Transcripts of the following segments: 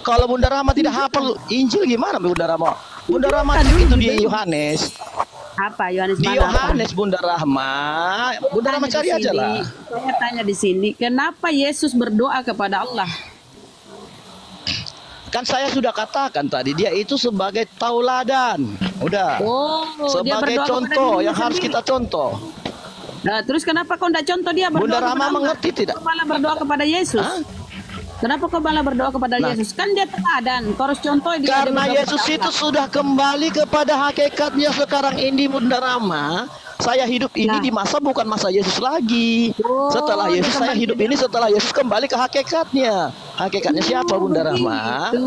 kalau Bunda Rahma tidak hafal Injil gimana Bunda Rahma? Bunda Rahma itu di Yohanes. Apa Yohanes Di mana? Yohanes Bunda Rahma. Bunda Rahma cari aja lah. Saya tanya di sini, kenapa Yesus berdoa kepada Allah? Kan saya sudah katakan tadi dia itu sebagai tauladan. Udah. Oh, dia sebagai berdoa contoh kepada yang dirinya harus sendiri. kita contoh. Nah, terus kenapa kau tidak contoh dia berdoa Bunda kepada Rahma Allah? mengerti tidak? Kau malah berdoa kepada Yesus. Hah? Kenapa kau malah berdoa kepada Nah. Yesus? Kan dia teladan. Kau harus contoh dia. Karena dia berdoa Yesus kepada itu Allah. sudah kembali kepada hakikatnya sekarang ini Bunda Rahma. Saya hidup ini Nah. di masa bukan masa Yesus lagi. Oh, Setelah Yesus dia saya kembali hidup ke ini setelah Yesus kembali ke hakikatnya. Hakikatnya siapa Bunda Rahma? Begitu.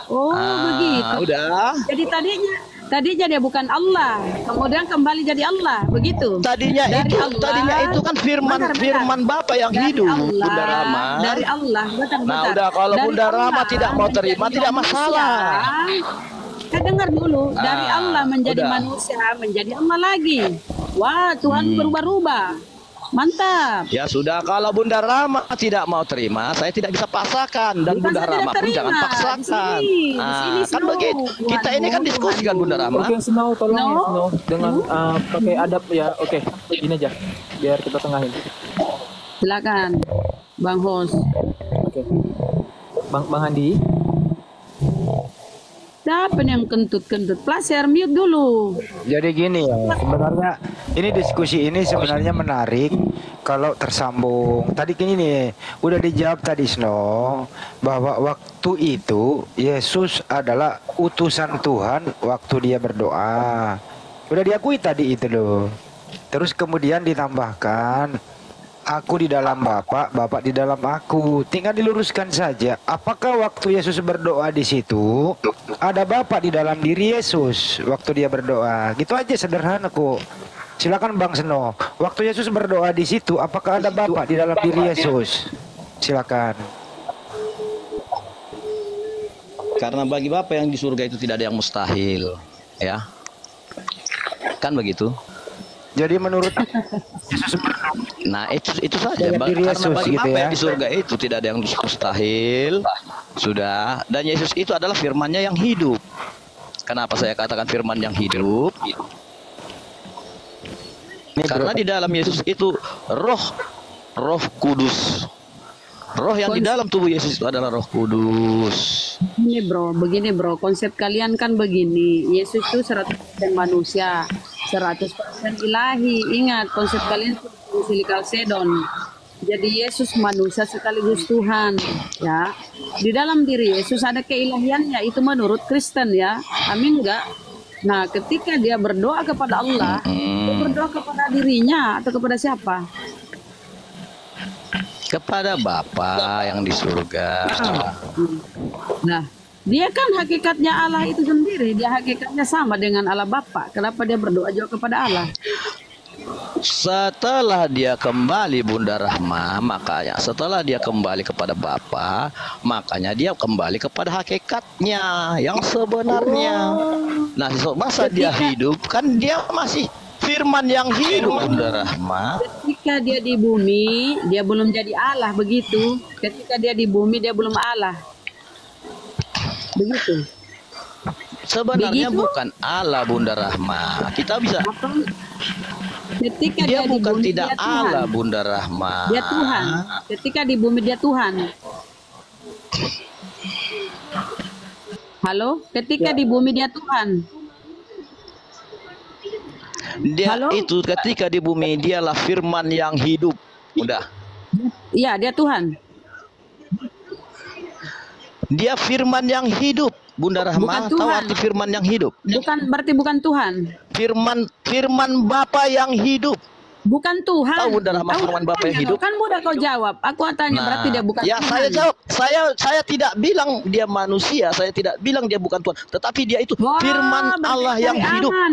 Oh, begitu. Udah. Jadi tadinya dia bukan Allah, kemudian kembali jadi Allah, begitu. Tadinya itu kan firman Benar. firman Bapa yang Dari hidup Allah, Bunda Rahma. Dari Allah, betul. Nah, udah kalau Dari Bunda Rahma Allah tidak mau terima menjadi tidak manusia. masalah. Kita dengar dulu, dari Ah, Allah menjadi udah. manusia, menjadi Allah lagi. Wah, Tuhan berubah-ubah. Mantap. Ya sudah, kalau Bunda Rahma tidak mau terima, saya tidak bisa paksakan dan Bukan Bunda saya tidak Rahma pun terima. jangan paksakan. Di sini Kan Snow. begitu. Kita ini kan diskusi kan Bunda Rahma. Oke, Snow, tolong ya No. Snow dengan pakai adab ya. Oke, gini aja, biar kita tengahin. Silakan, Bang Hos. Oke, Bang Andi. Siapa yang kentut-kentut? Placer, mute dulu. Jadi gini ya, sebenarnya ini diskusi ini sebenarnya menarik kalau tersambung. Tadi gini nih, udah dijawab tadi Snow bahwa waktu itu Yesus adalah utusan Tuhan waktu dia berdoa. Udah diakui tadi itu loh. Terus kemudian ditambahkan aku di dalam Bapa, Bapa di dalam aku. Tinggal diluruskan saja. Apakah waktu Yesus berdoa di situ ada Bapa di dalam diri Yesus waktu dia berdoa? Gitu aja sederhana kok. Silakan Bang Seno. Waktu Yesus berdoa di situ, apakah ada Bapa di dalam diri Yesus? Silakan. Karena bagi Bapa yang di surga itu tidak ada yang mustahil, ya. Kan begitu. Jadi menurut Nah, itu saja. Dalam diri Karena Yesus bagi gitu Bapa ya. yang di surga itu tidak ada yang mustahil. Sudah. Dan Yesus itu adalah firman-Nya yang hidup. Kenapa saya katakan firman yang hidup? Karena di dalam Yesus itu Roh Kudus. Roh yang di dalam tubuh Yesus itu adalah Roh Kudus. Begini bro, konsep kalian kan begini. Yesus itu 100% manusia, 100% ilahi. Ingat, konsep kalian silikal sedon. Jadi Yesus manusia sekaligus Tuhan, ya. Di dalam diri Yesus ada keilahiannya, itu menurut Kristen ya. Amin enggak? Nah, ketika dia berdoa kepada Allah, dia berdoa kepada dirinya atau kepada siapa? Kepada Bapa yang di surga. Nah, dia kan hakikatnya Allah itu sendiri. Dia hakikatnya sama dengan Allah Bapa. Kenapa dia berdoa juga kepada Allah? Setelah dia kembali Bunda Rahma, makanya setelah dia kembali kepada Bapa, makanya dia kembali kepada hakikatnya yang sebenarnya. Nah, masa dia hidup kan dia masih firman yang hidup Bunda Rahma. Ketika dia di bumi, dia belum jadi Allah, begitu. Ketika dia di bumi, dia belum Allah. Begitu. Sebenarnya Begitu? bukan Allah Bunda Rahma. Kita bisa Apa? Ketika dia di bukan bumi, tidak dia Tuhan. Allah Bunda Rahma. Dia Tuhan. Ketika di bumi dia Tuhan. Halo, ketika di bumi dia Tuhan. Dia Halo? itu ketika di bumi dialah firman yang hidup. Udah. Iya, dia Tuhan. Dia firman yang hidup. Bunda Rahma Bukan tahu Tuhan. arti firman yang hidup? Berarti bukan Tuhan. Firman Bapa yang hidup. Bukan Tuhan. Tahu Bunda Rahma Tahu firman Bapa yang tanya, hidup? Kan mudah kau jawab. Aku tanya berarti dia bukan ya Tuhan. saya jawab, saya tidak bilang dia manusia, saya tidak bilang dia bukan Tuhan, tetapi dia itu Wah, firman berarti Allah cari yang hidup. aman.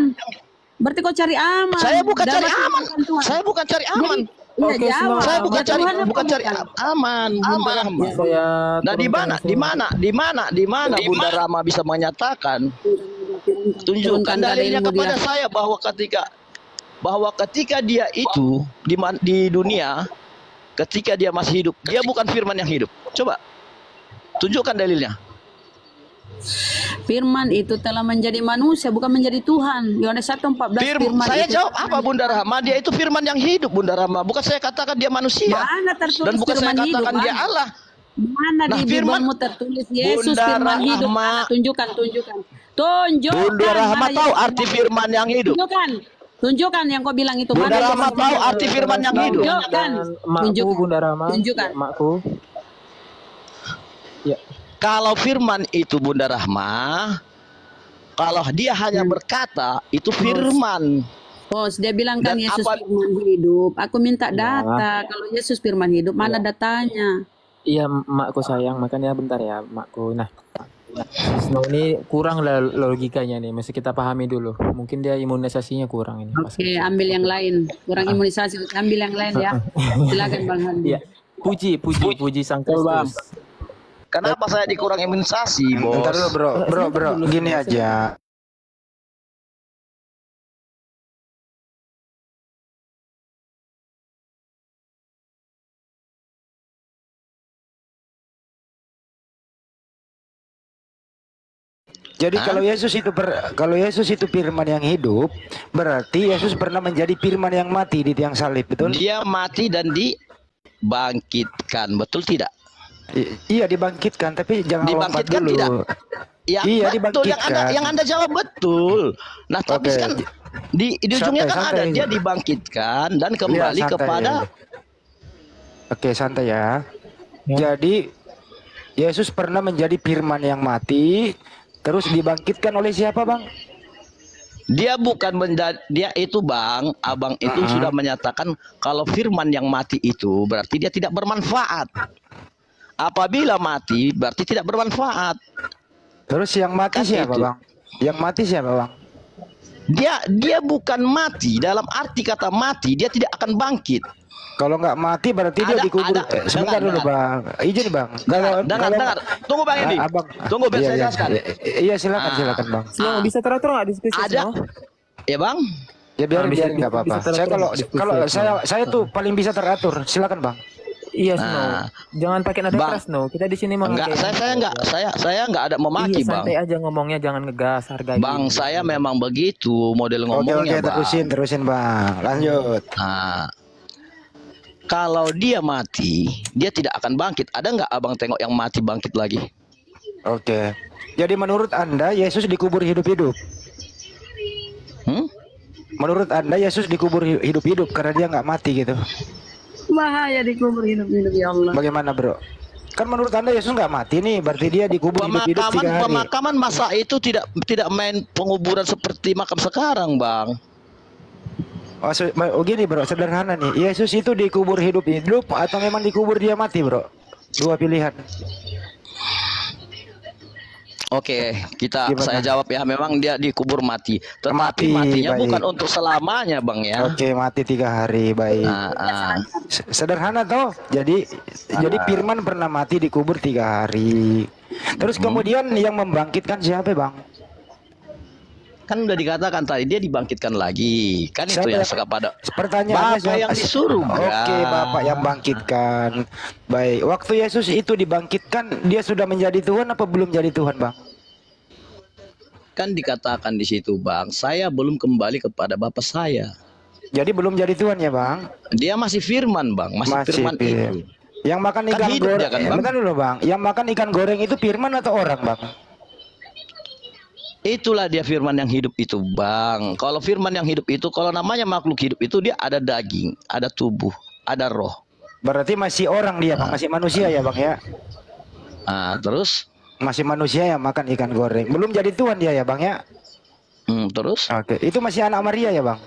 Berarti kau cari aman. Saya bukan Dan cari berarti aman. bukan Tuhan. Saya bukan cari aman. Iya, Oke, jawab. Saya bukan Dia cari Tuhan apa bukan cari bukan? aman, Bunda Rahma. Saya Nah, di mana? turunkan Di mana Bunda Rahma bisa menyatakan? Tunjukkan dalilnya kepada saya bahwa ketika dia itu di dunia, ketika dia masih hidup, dia bukan firman yang hidup. Coba tunjukkan dalilnya. Firman itu telah menjadi manusia, bukan menjadi Tuhan. Yohanes 1:14. Firman Saya itu jawab apa Bunda Rahma? Dia itu firman yang hidup Bunda Rahma. Bukan saya katakan dia manusia. Mana tertulis Dan bukan saya firman hidup, katakan dia Bang? Allah. Mana Nah, di Bibelmu tertulis Yesus Bunda firman hidup? Rahma. Mana? Tunjukkan. Bunda Rahma Mana tahu Yesus arti firman yang hidup. Tunjukkan yang kau bilang itu. Bunda Mana Rahma Yesus tahu firman arti firman yang hidup. Tunjukkan. Makku Bunda Rahma. Tunjukkan. Makku. Ya. Kalau firman itu Bunda Rahma, kalau dia hanya berkata, itu firman. Bos, dia bilang kan Dan Yesus apa- firman hidup. Aku minta data. Kalau Yesus firman hidup, mana datanya? Iya, makku sayang, makanya bentar ya, makku. Nah, Snow ini kurang lah logikanya nih, mesti kita pahami dulu. Mungkin dia imunisasinya kurang ini. Oke, ambil yang lain. Kurang imunisasi, ambil yang lain ya. Silakan Bang Handi. Iya. Puji Sang Kristus. Kenapa saya dikurang imunisasi, Bos? Bentar dulu bro, gini aja. Jadi Hah? kalau Yesus itu firman yang hidup, berarti Yesus pernah menjadi firman yang mati di tiang salib, betul? Dia mati dan dibangkitkan, betul tidak? Iya dibangkitkan, tapi jangan lompat Dibangkitkan dulu. tidak? Ya, Iya, betul. dibangkitkan. Yang anda jawab betul. Nah, tapi Oke. kan di ujungnya kan Santai. ada dia dibangkitkan dan kembali Iya, santai, kepada ya. Oke, santai ya. Jadi Yesus pernah menjadi firman yang mati, terus dibangkitkan oleh siapa, Bang? dia bukan dia itu Bang, Abang itu sudah menyatakan kalau firman yang mati itu berarti dia tidak bermanfaat. Apabila mati berarti tidak bermanfaat. Terus yang mati Kan siapa, itu. Bang? Yang mati siapa, Bang? Dia bukan mati dalam arti kata mati, dia tidak akan bangkit. Kalau nggak mati berarti dia Ada- dikubur. ada- Sebentar dengar, dulu, dengar. Bang. Izin, Bang. Dengar. Tunggu Bang Edi. Abang, Tunggu biar iya, saya iya. jelaskan. Iya, silakan, Bang. Snow, bisa teratur nggak diskusi Ada. Snow? Ya Bang. Ya biarin, bisa- nggak apa-apa. bisa teratur Saya kalau diskusi, kalau Snow. saya tuh paling bisa teratur. Silakan, Bang. Iya, Snow. Nah. Jangan pakai nada Bang. keras, Snow. Kita di sini Enggak, saya enggak ada memaki, Iya, Bang. santai aja ngomongnya, jangan ngegas, hargai. Bang, saya memang begitu model Oke, ngomongnya, Bang. terusin, Bang. Lanjut. Nah, kalau dia mati, dia tidak akan bangkit. Ada nggak Abang tengok yang mati bangkit lagi? Oke. Jadi menurut Anda Yesus dikubur hidup-hidup? Hmm? Menurut Anda Yesus dikubur hidup-hidup karena dia nggak mati gitu? Bahaya dikubur hidup-hidup ya Allah. Bagaimana, Bro? Kan menurut Anda Yesus nggak mati nih, berarti dia dikubur hidup-hidup 3 hari. Pemakaman masa itu tidak main penguburan seperti makam sekarang, Bang. Oh gini, Bro, sederhana nih. Yesus itu dikubur hidup-hidup atau memang dikubur dia mati, Bro? Dua pilihan. Oke, Gimana? saya jawab ya. Memang dia dikubur mati. Tetapi Mati, matinya baik. bukan untuk selamanya, Bang ya. Oke, mati 3 hari, baik. Sederhana toh. Jadi Firman pernah mati dikubur 3 hari. Terus kemudian yang membangkitkan siapa, Bang? Kan udah dikatakan tadi dia dibangkitkan lagi. Kan Siapa itu yang yang- kepada Pertanyaannya Bapak yang disuruh. Oke, Bapak yang bangkitkan. Baik, waktu Yesus itu dibangkitkan, dia sudah menjadi Tuhan apa belum jadi Tuhan, Bang? Kan dikatakan di situ, Bang, saya belum kembali kepada Bapak saya. Jadi belum jadi Tuhan ya, Bang? Dia masih firman, Bang, masih firman itu. Yang makan Kan ikan hidup goreng, dia kan, Bang? bentar dulu, Bang. Yang makan ikan goreng itu firman atau orang, Bang? Itulah dia firman yang hidup itu, Bang. Kalau firman yang hidup itu, kalau namanya makhluk hidup itu dia ada daging, ada tubuh, ada roh. Berarti masih orang dia, Bang. Masih manusia ya, Bang ya? Nah, terus Masih manusia yang makan ikan goreng. Belum jadi Tuhan dia ya, Bang ya? terus Oke, itu masih anak Maria ya, Bang?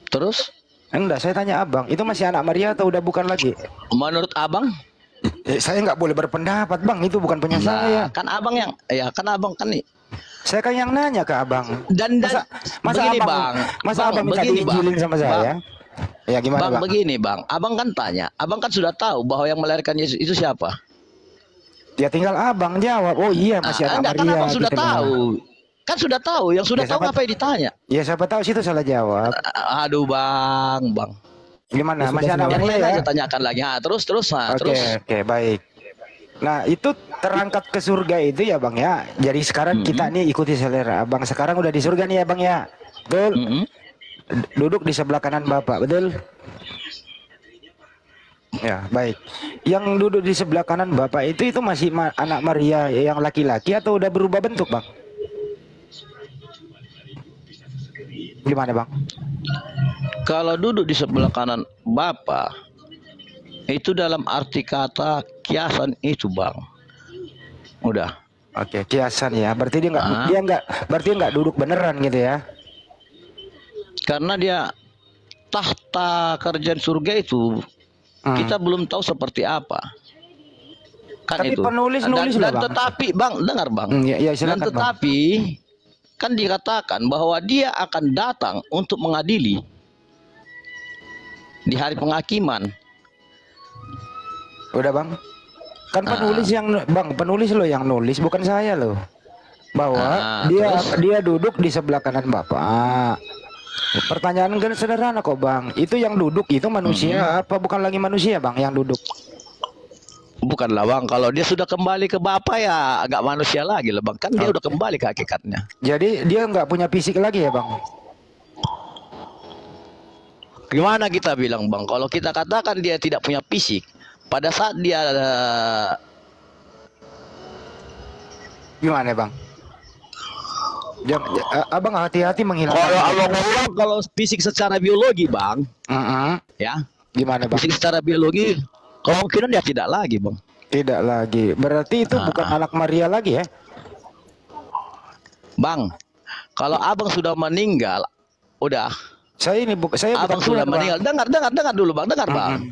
terus Enggak, saya tanya Abang, itu masih anak Maria atau udah bukan lagi? menurut Abang, Saya nggak boleh berpendapat, Bang. Itu bukan punya saya. kan Abang yang kan Abang kan nih. Saya kan yang nanya ke Abang. Dan Masa begini, Abang, Bang. masa Bang, Abang minta begini, diinjilin Bang. sama saya? Ya gimana, Bang, Bang? begini, Bang. Abang kan tanya, Abang kan sudah tahu bahwa yang melahirkan Yesus itu siapa? Ya tinggal Abang jawab. Oh iya, masih anak Enggak, kan Maria. Abang sudah gitu, Bang. tahu. Kan sudah tahu, yang sudah Ya, tahu siapa- ngapain ditanya? Ya siapa tahu situ salah jawab. Aduh, Bang. Gimana? Ya, Masih sudah, anak Yang Maria lain ya? aja tanyakan lagi. Terus, Oke, terus. oke, baik. Nah, itu terangkat ke surga itu ya Bang ya. Jadi sekarang kita nih ikuti selera. Abang sekarang udah di surga nih ya Bang ya. Betul. Duduk di sebelah kanan Bapak, betul? Ya, baik. Yang duduk di sebelah kanan Bapak itu masih anak Maria yang laki-laki atau udah berubah bentuk, Bang? Gimana, Bang? Kalau duduk di sebelah kanan Bapak, itu dalam arti kata kiasan itu, Bang. Udah. Oke, kiasan ya. Berarti berarti nggak duduk beneran gitu ya. Karena dia tahta kerjaan surga itu kita belum tahu seperti apa. Kan Tapi itu. penulis nulis Dan Bang. tetapi, Bang, dengar, Bang. Ya, Dan silakan, tetapi kan dikatakan bahwa dia akan datang untuk mengadili di hari penghakiman. Udah Bang. Kan penulis penulis lo yang nulis, bukan saya loh. Bahwa dia duduk di sebelah kanan Bapak. Pertanyaan kan sederhana kok Bang. Itu yang duduk itu manusia apa bukan lagi manusia Bang yang duduk? Bukanlah Bang, kalau dia sudah kembali ke Bapak ya agak manusia lagi lah Bang. Kan dia udah kembali ke hakikatnya. Jadi dia nggak punya fisik lagi ya Bang? Gimana kita bilang Bang? Kalau kita katakan dia tidak punya fisik, pada saat dia gimana Bang? Abang hati-hati menghilangkan. Kalau abang bilang kalau fisik secara biologi Bang, ya gimana Bang? fisik secara biologi kemungkinan dia tidak lagi Bang. Tidak lagi. Berarti itu bukan anak Maria lagi ya? Bang, kalau abang sudah meninggal, udah. Saya Abang sudah meninggal. Dengar dulu Bang, dengar Bang.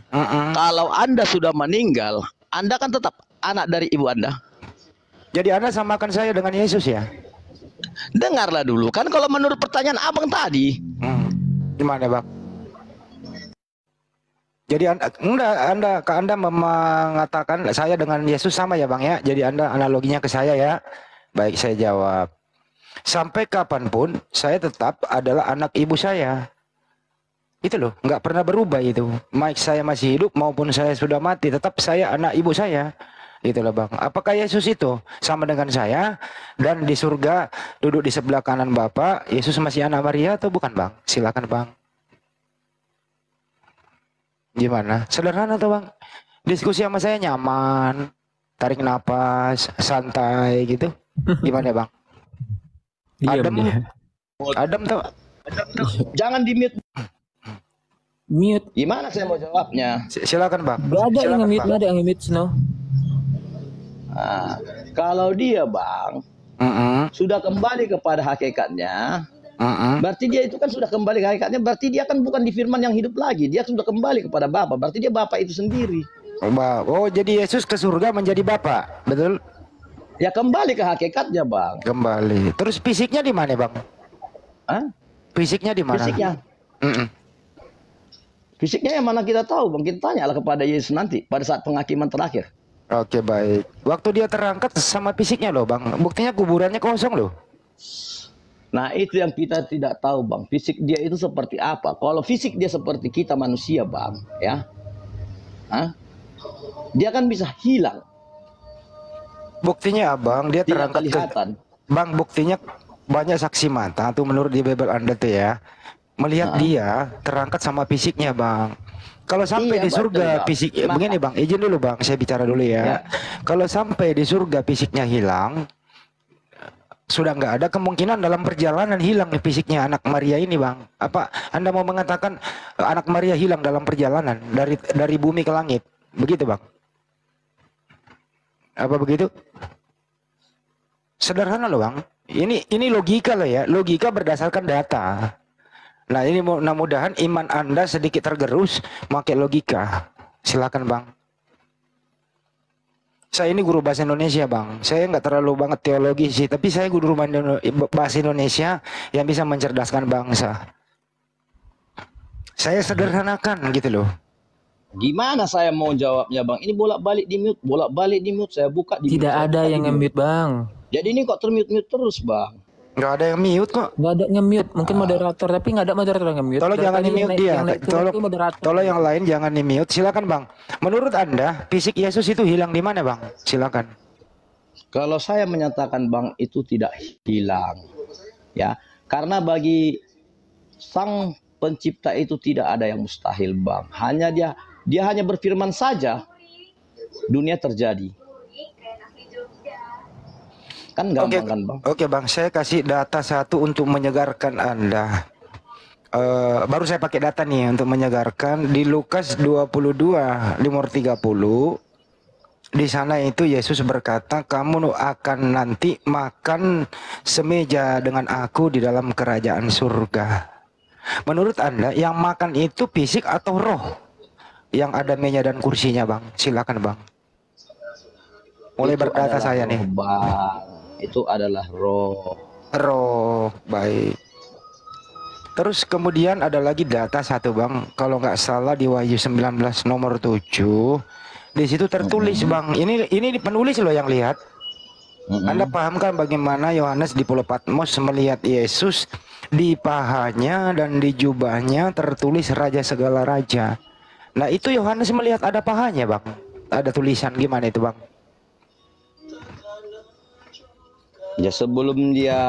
Kalau Anda sudah meninggal, Anda kan tetap anak dari ibu Anda. Jadi Anda samakan saya dengan Yesus ya? Dengarlah dulu. Kan kalau menurut pertanyaan abang tadi. Gimana Bang? Jadi Anda mengatakan saya dengan Yesus sama ya Bang ya? Jadi Anda analoginya ke saya ya? Baik, saya jawab. Sampai kapanpun saya tetap adalah anak ibu saya. Itu loh, nggak pernah berubah itu. Baik saya masih hidup maupun saya sudah mati, tetap saya anak ibu saya. Itulah Bang. Apakah Yesus itu sama dengan saya dan di surga duduk di sebelah kanan Bapak, Yesus masih anak Maria atau bukan Bang? Silakan Bang. Gimana? Sederhana tuh Bang. Diskusi sama saya nyaman, tarik napas, santai gitu. Gimana Bang? Adem tuh. Jangan di mute. Mute. Gimana saya mau jawabnya? Silakan Bang. Gak ada yang nge-mute, gak ada yang nge-mute Snow. Nah, kalau dia Bang sudah kembali kepada hakikatnya, berarti dia itu kan sudah kembali ke hakikatnya, berarti dia kan bukan di firman yang hidup lagi, dia sudah kembali kepada Bapa, berarti dia Bapa itu sendiri. Oh, jadi Yesus ke surga menjadi Bapa, betul? Ya kembali ke hakikatnya Bang. Kembali. Terus fisiknya di mana Bang? Fisiknya di mana? Fisiknya. Fisiknya yang mana kita tahu Bang, kita tanyalah kepada Yesus nanti pada saat penghakiman terakhir. Oke baik. Waktu dia terangkat sama fisiknya loh Bang. Buktinya kuburannya kosong loh. Nah itu yang kita tidak tahu Bang. Fisik dia itu seperti apa. Kalau fisik dia seperti kita manusia Bang. Ya, dia kan bisa hilang. Buktinya Abang dia Tidak terangkat kelihatan. Bang buktinya banyak saksi mata tuh menurut di Bible Anda tuh ya. Melihat dia terangkat sama fisiknya Bang. Kalau sampai di surga fisik begini Bang, izin dulu Bang, saya bicara dulu ya. Kalau sampai di surga fisiknya hilang, sudah nggak ada kemungkinan dalam perjalanan hilang fisiknya anak Maria ini Bang. Apa Anda mau mengatakan anak Maria hilang dalam perjalanan dari bumi ke langit? Begitu Bang? Apa begitu? Sederhana loh Bang. Ini logika loh ya, logika berdasarkan data. Nah ini mudah-mudahan iman Anda sedikit tergerus pakai logika. Silakan Bang. Saya ini guru bahasa Indonesia Bang. Saya nggak terlalu banget teologi sih, tapi saya guru bahasa Indonesia yang bisa mencerdaskan bangsa. Saya sederhanakan gitu loh. Gimana saya mau jawabnya Bang? Ini bolak-balik di mute, saya buka di mute. Tidak ada yang nge-mute Bang. Jadi ini kok termute-mute terus Bang. Nggak ada yang mute kok. Nggak ada nge-mute, mungkin moderator, tapi nggak ada moderator yang nge-mute. Tolong Dari jangan tadi di-mute dia. yang naik turun Tolong, itu moderator. tolong yang lain jangan di-mute. Silakan Bang. Menurut Anda, fisik Yesus itu hilang di mana Bang? Silakan. Kalau saya menyatakan Bang itu tidak hilang, ya, karena bagi Sang Pencipta itu tidak ada yang mustahil Bang. Hanya dia hanya berfirman saja, dunia terjadi. Kan gampang kan Bang? Oke Bang, saya kasih data satu untuk menyegarkan Anda. Baru saya pakai data nih untuk menyegarkan. Di Lukas 22, nomor 30. Di sana itu Yesus berkata, kamu akan nanti makan semeja dengan aku di dalam kerajaan surga. Menurut Anda yang makan itu fisik atau roh? Yang ada meja dan kursinya Bang. Silakan Bang. Mulai Itu berkata adalah saya roh, nih. Bang. Itu adalah roh. Roh, baik. Terus kemudian ada lagi data satu Bang. Kalau nggak salah di Wahyu 19 nomor 7. Di situ tertulis Bang. Ini penulis loh yang lihat. Anda pahamkan bagaimana Yohanes di Pulau Patmos melihat Yesus di pahanya dan di jubahnya tertulis Raja segala raja. Nah itu Yohanes melihat ada pahanya Bang. Ada tulisan gimana itu Bang? Ya sebelum dia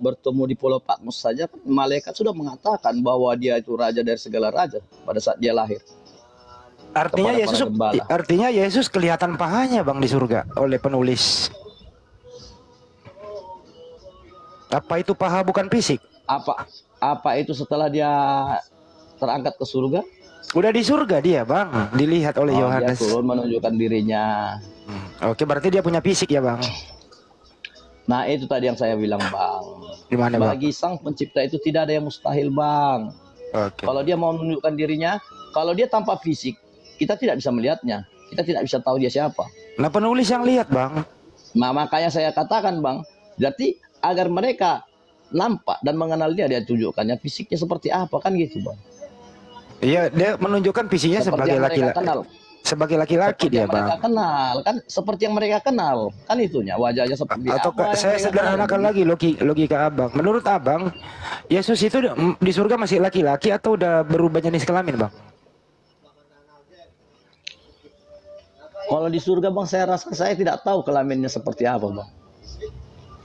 bertemu di Pulau Patmos saja, malaikat sudah mengatakan bahwa dia itu raja dari segala raja pada saat dia lahir. Artinya Kepada Yesus, para gembala. artinya Yesus kelihatan pahanya Bang di surga oleh penulis. Apa itu paha bukan fisik? Apa itu setelah dia terangkat ke surga? Udah di surga dia Bang, dilihat oleh Dia Yohanes. turun menunjukkan dirinya. Oke, berarti dia punya fisik ya Bang. Nah itu tadi yang saya bilang Bang. Gimana Bang? Bagi Sang Pencipta itu tidak ada yang mustahil Bang. Oke. Kalau dia mau menunjukkan dirinya, kalau dia tanpa fisik, kita tidak bisa melihatnya. Kita tidak bisa tahu dia siapa. Nah penulis yang lihat Bang. Nah makanya saya katakan Bang, berarti agar mereka nampak dan mengenal dia tunjukkannya fisiknya seperti apa kan gitu Bang. Iya, dia menunjukkan fisiknya Seperti sebagai yang mereka laki-laki. kenal. Sebagai laki-laki Seperti dia yang mereka Bang. kenal kan, seperti yang mereka kenal kan itunya wajahnya seperti Atau apa yang saya mereka sederhanakan kenal. lagi logika Abang. Menurut Abang, Yesus itu di surga masih laki-laki atau udah berubah jenis kelamin Bang? Kalau di surga Bang saya rasa saya tidak tahu kelaminnya seperti apa Bang.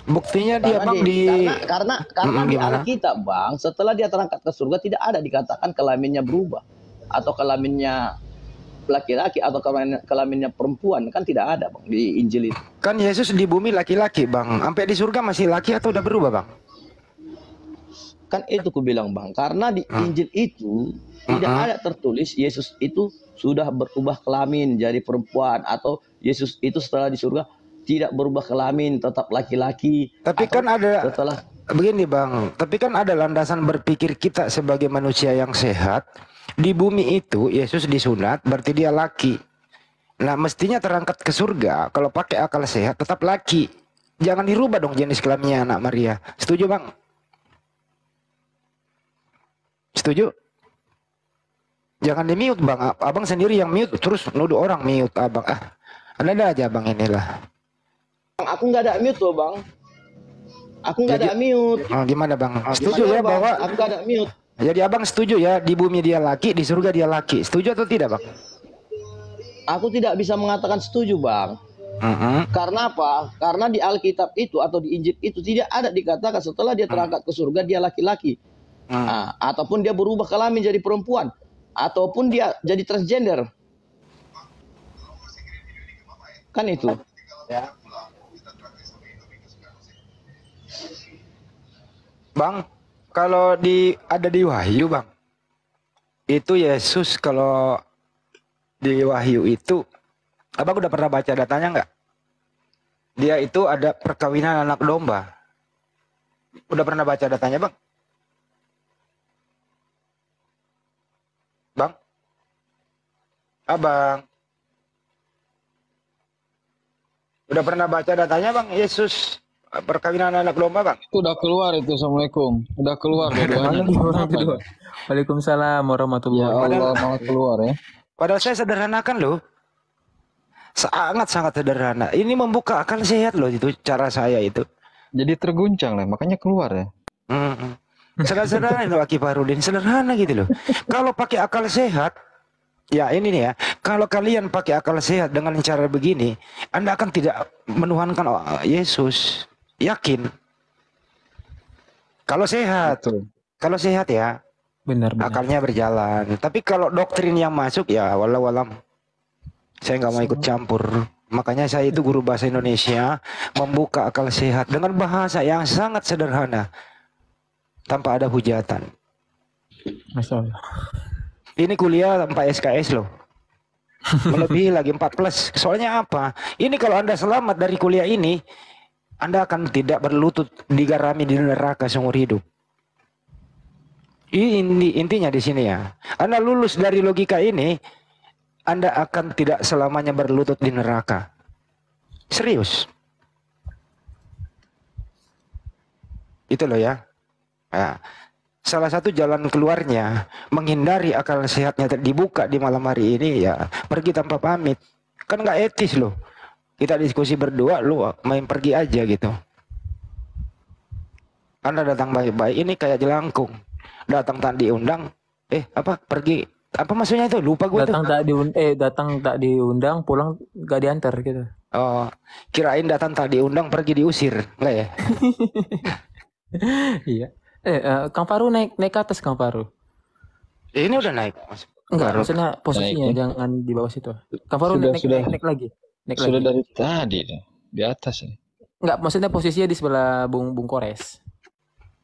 Buktinya dia Bang karena di gimana? Alkitab Bang, setelah dia terangkat ke surga tidak ada dikatakan kelaminnya berubah atau kelaminnya laki-laki atau kelaminnya perempuan, kan tidak ada Bang di Injil itu. Kan Yesus di bumi laki-laki Bang. Sampai di surga masih laki atau udah berubah Bang? Kan itu ku bilang Bang, karena di Injil itu tidak ada tertulis Yesus itu sudah berubah kelamin jadi perempuan atau Yesus itu setelah di surga tidak berubah kelamin tetap laki-laki. Tapi kan ada setelah begini Bang, tapi kan ada landasan berpikir kita sebagai manusia yang sehat. Di bumi itu Yesus disunat berarti dia laki. Nah mestinya terangkat ke surga kalau pakai akal sehat tetap laki. Jangan dirubah dong jenis kelaminnya anak Maria. Setuju Bang? Setuju? Jangan di mute Bang. Abang sendiri yang mute terus nuduh orang mute Abang. Ada aja Bang inilah. aku nggak ada mute loh Bang. Aku nggak ada mute. Oh, gimana Bang? Setuju ya Bang? bahwa Aku nggak ada mute. jadi Abang setuju ya di bumi dia laki, di surga dia laki. Setuju atau tidak Bang? Aku tidak bisa mengatakan setuju Bang. Karena apa? Karena di Alkitab itu atau di Injil itu tidak ada dikatakan setelah dia terangkat ke surga dia laki-laki. Nah, ataupun dia berubah kelamin jadi perempuan, ataupun dia jadi transgender. Kan itu. Ya. Bang, kalau ada di Wahyu Bang, itu Yesus kalau di Wahyu itu, Abang udah pernah baca datanya nggak? Dia itu ada perkawinan anak domba. Udah pernah baca datanya Bang? Bang? Abang? Udah pernah baca datanya Bang, Yesus perkawinan anak domba Bang? Udah keluar itu, Assalamualaikum. Udah keluar dua-duanya. Waalaikumsalam warahmatullahi Ya Allah, malah keluar ya. Padahal saya sederhanakan loh. Sangat-sangat sederhana. Ini membuka akal sehat loh itu cara saya itu. Jadi terguncang lah, makanya keluar ya. Sederhana itu Aki Farudin, sederhana gitu loh. Kalau pakai akal sehat, ya ini nih ya, kalau kalian pakai akal sehat dengan cara begini, Anda akan tidak menuhankan Yesus. Yakin. Kalau sehat, Betul. kalau sehat ya, Benar. akalnya berjalan. Tapi kalau doktrin yang masuk ya walau alam, saya nggak mau ikut campur. Makanya saya itu guru bahasa Indonesia, membuka akal sehat dengan bahasa yang sangat sederhana, tanpa ada hujatan. Masya Allah. Ini kuliah tanpa SKS loh. Melebihi lagi 4+. Soalnya apa? Ini kalau Anda selamat dari kuliah ini, Anda akan tidak berlutut digarami di neraka seumur hidup. Ini intinya di sini ya. Anda lulus dari logika ini, Anda akan tidak selamanya berlutut di neraka. Serius. Itu loh ya. Nah, salah satu jalan keluarnya menghindari akal sehatnya dibuka di malam hari ini ya pergi tanpa pamit. Kan nggak etis loh. Kita diskusi berdua, lu main pergi aja gitu. Anda datang baik-baik, ini kayak jelangkung. Datang tak diundang, pergi. Apa maksudnya itu? Lupa gue tuh. Datang tak diundang, pulang gak diantar gitu. Oh, kirain datang tak diundang, pergi diusir. Enggak ya? Iya. Kang Faru naik ke atas Kang Faru. Ini udah naik. Enggak, maksudnya posisinya Naik, jangan di bawah situ. Kang Faru Sudah, naik sudah. lagi. Naik Sudah lagi. dari tadi nih, di atas nih. Enggak, maksudnya posisinya di sebelah Bung Kores.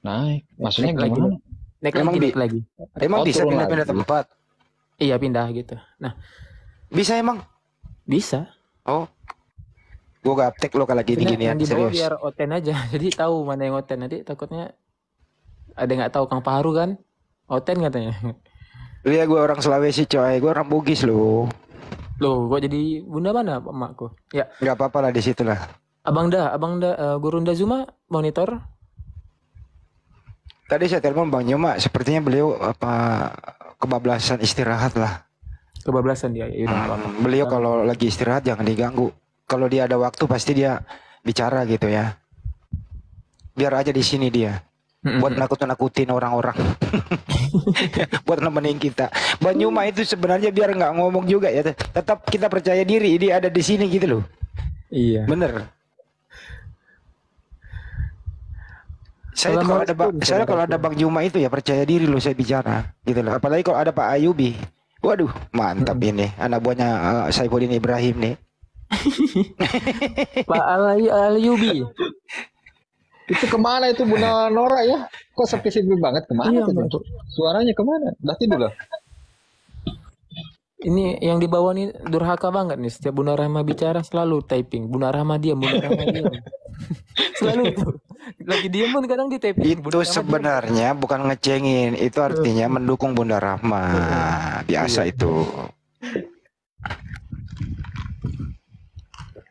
Naik. Maksudnya Naik lagi. gimana? Naik lagi. Emang Oh, bisa turun pindah-pindah lagi. tempat? Iya, pindah gitu. Nah, Bisa emang? bisa. Oh. Gue gaptek lo kalau gini-ginian, Yang di bawah serius. biar oten aja. Jadi tahu mana yang oten. Nanti takutnya ada yang nggak tahu Kang Faru kan? Oten katanya. Lihat gue orang Sulawesi coy, gue orang Bugis lo. Loh, kok jadi bunda mana emakku? Ya, Gak apa-apa lah di situ lah. Abang Da, Gurunda Zuma monitor. Tadi saya telepon Bang Nyoma, sepertinya beliau kebablasan istirahat lah. Kebablasan dia. Ya udah nggak apa-apa. Beliau kalau lagi istirahat jangan diganggu. Kalau dia ada waktu pasti dia bicara gitu ya. Biar aja di sini dia. Buat nakut-nakutin orang-orang. Buat nemenin kita. Bang Nyoma itu sebenarnya biar nggak ngomong juga ya. Tetap kita percaya diri dia ada di sini gitu loh. Iya. Bener. Saya kalau ada Bang Juma itu ya percaya diri loh saya bicara gitu loh. Apalagi kalau ada Pak Ayubi. Waduh, mantap ini. Anak buahnya Saifuddin Ibrahim nih. Pak Alayubi. Itu kemana itu Bunda Nora ya? Kok sepi-sepi banget? Kemana Iya, tuh? Suaranya kemana? Udah tidur lah. Ini yang di bawah nih durhaka banget nih. Setiap Bunda Rahma bicara selalu typing. Bunda Rahma diam, Bunda Rahma diam. Selalu itu. Lagi diam pun kadang di typing. Itu sebenarnya bukan ngecengin, itu artinya mendukung Bunda Rahma. Biasa itu.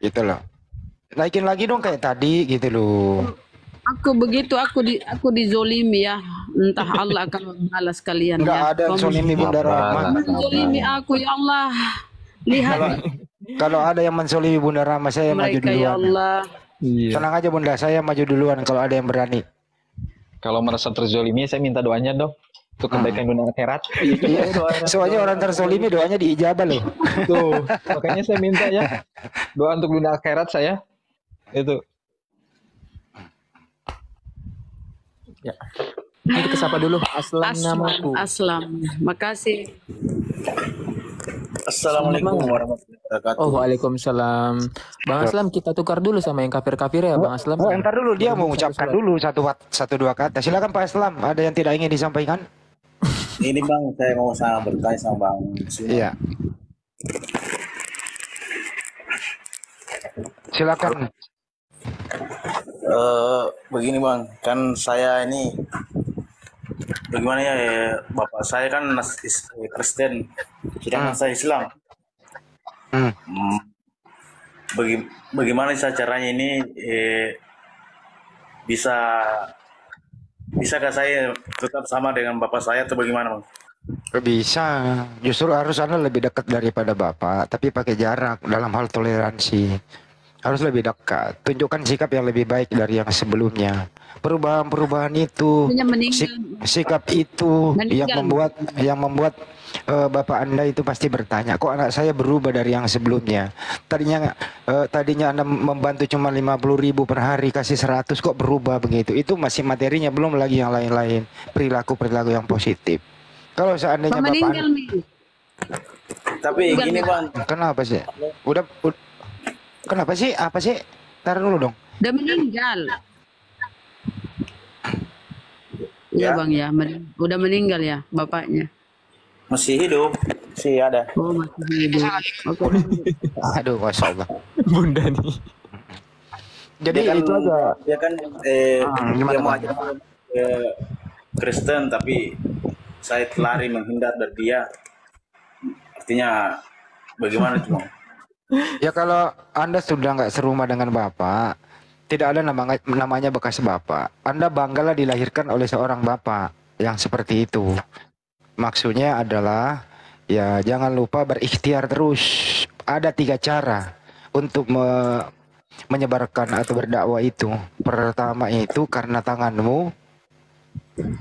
Gitu loh. Naikin lagi dong kayak tadi gitu loh. Aku begitu, aku dizolimi ya. Entah Allah akan membalas kalian Enggak ya. ada yang solimi Bunda Rahma. Menzolimi aku ya Allah. Lihat Kalau ada yang mensolimi Bunda Rahma, saya maju mereka ya duluan. Allah. Iya. Tenang aja Bunda, saya maju duluan kalau ada yang berani. Kalau merasa terzolimi, saya minta doanya dong. Untuk kebaikan dunia akhirat. Soalnya orang tersolimi doanya diijabah loh. Tuh, makanya saya minta ya. Doa untuk dunia akhirat saya. Itu. Ya. Ini kita sapa dulu. Aslam namaku. Aslam. Makasih. Assalamualaikum warahmatullahi wabarakatuh. Oh, waalaikumsalam. Bang Aslam, kita tukar dulu sama yang kafir-kafir ya, Bang Aslam. Oh, entar dulu dia mau mengucapkan dulu satu dua kata. Silakan Pak Aslam, ada yang tidak ingin disampaikan? Ini Bang, saya mau bertanya sama Bang Suma. Iya. Silakan. Begini Bang, kan saya ini bagaimana ya, bapak saya kan Kristen, sedangkan saya Islam. Hmm. Bagaimana caranya ini bisakah saya tetap sama dengan bapak saya atau bagaimana Bang? Bisa. Justru harus Anda lebih dekat daripada Bapak, tapi pakai jarak dalam hal toleransi. Harus lebih dekat. Tunjukkan sikap yang lebih baik dari yang sebelumnya. Perubahan-perubahan itu, Maksudnya meninggal, sikap itu yang meninggal. membuat bapak Anda itu pasti bertanya, kok anak saya berubah dari yang sebelumnya? Tadinya Anda membantu cuma 50.000 per hari, kasih 100, kok berubah begitu? Itu masih materinya, belum lagi yang lain-lain, perilaku-perilaku yang positif. Kalau seandainya Pak bapak meninggal Anda, nih. Tapi gini bang, kenapa sih? Kenapa sih? Apa sih? Taruh dulu dong. Udah meninggal. Iya Ya. bang ya, udah meninggal ya bapaknya. masih hidup, sih ada. Oh masih hidup. Oke. Aduh, masya Allah. Bunda nih. Jadi Dia kan, itu aja. dia kan Gimana, dia mau Bang? ajak ke Kristen, tapi saya lari menghindar dari dia. Artinya bagaimana cuma? Ya kalau Anda sudah nggak serumah dengan Bapak, tidak ada namanya bekas Bapak. Anda banggalah dilahirkan oleh seorang Bapak yang seperti itu. Maksudnya adalah ya jangan lupa berikhtiar terus. Ada 3 cara untuk menyebarkan atau berdakwah itu. Pertama itu karena tanganmu,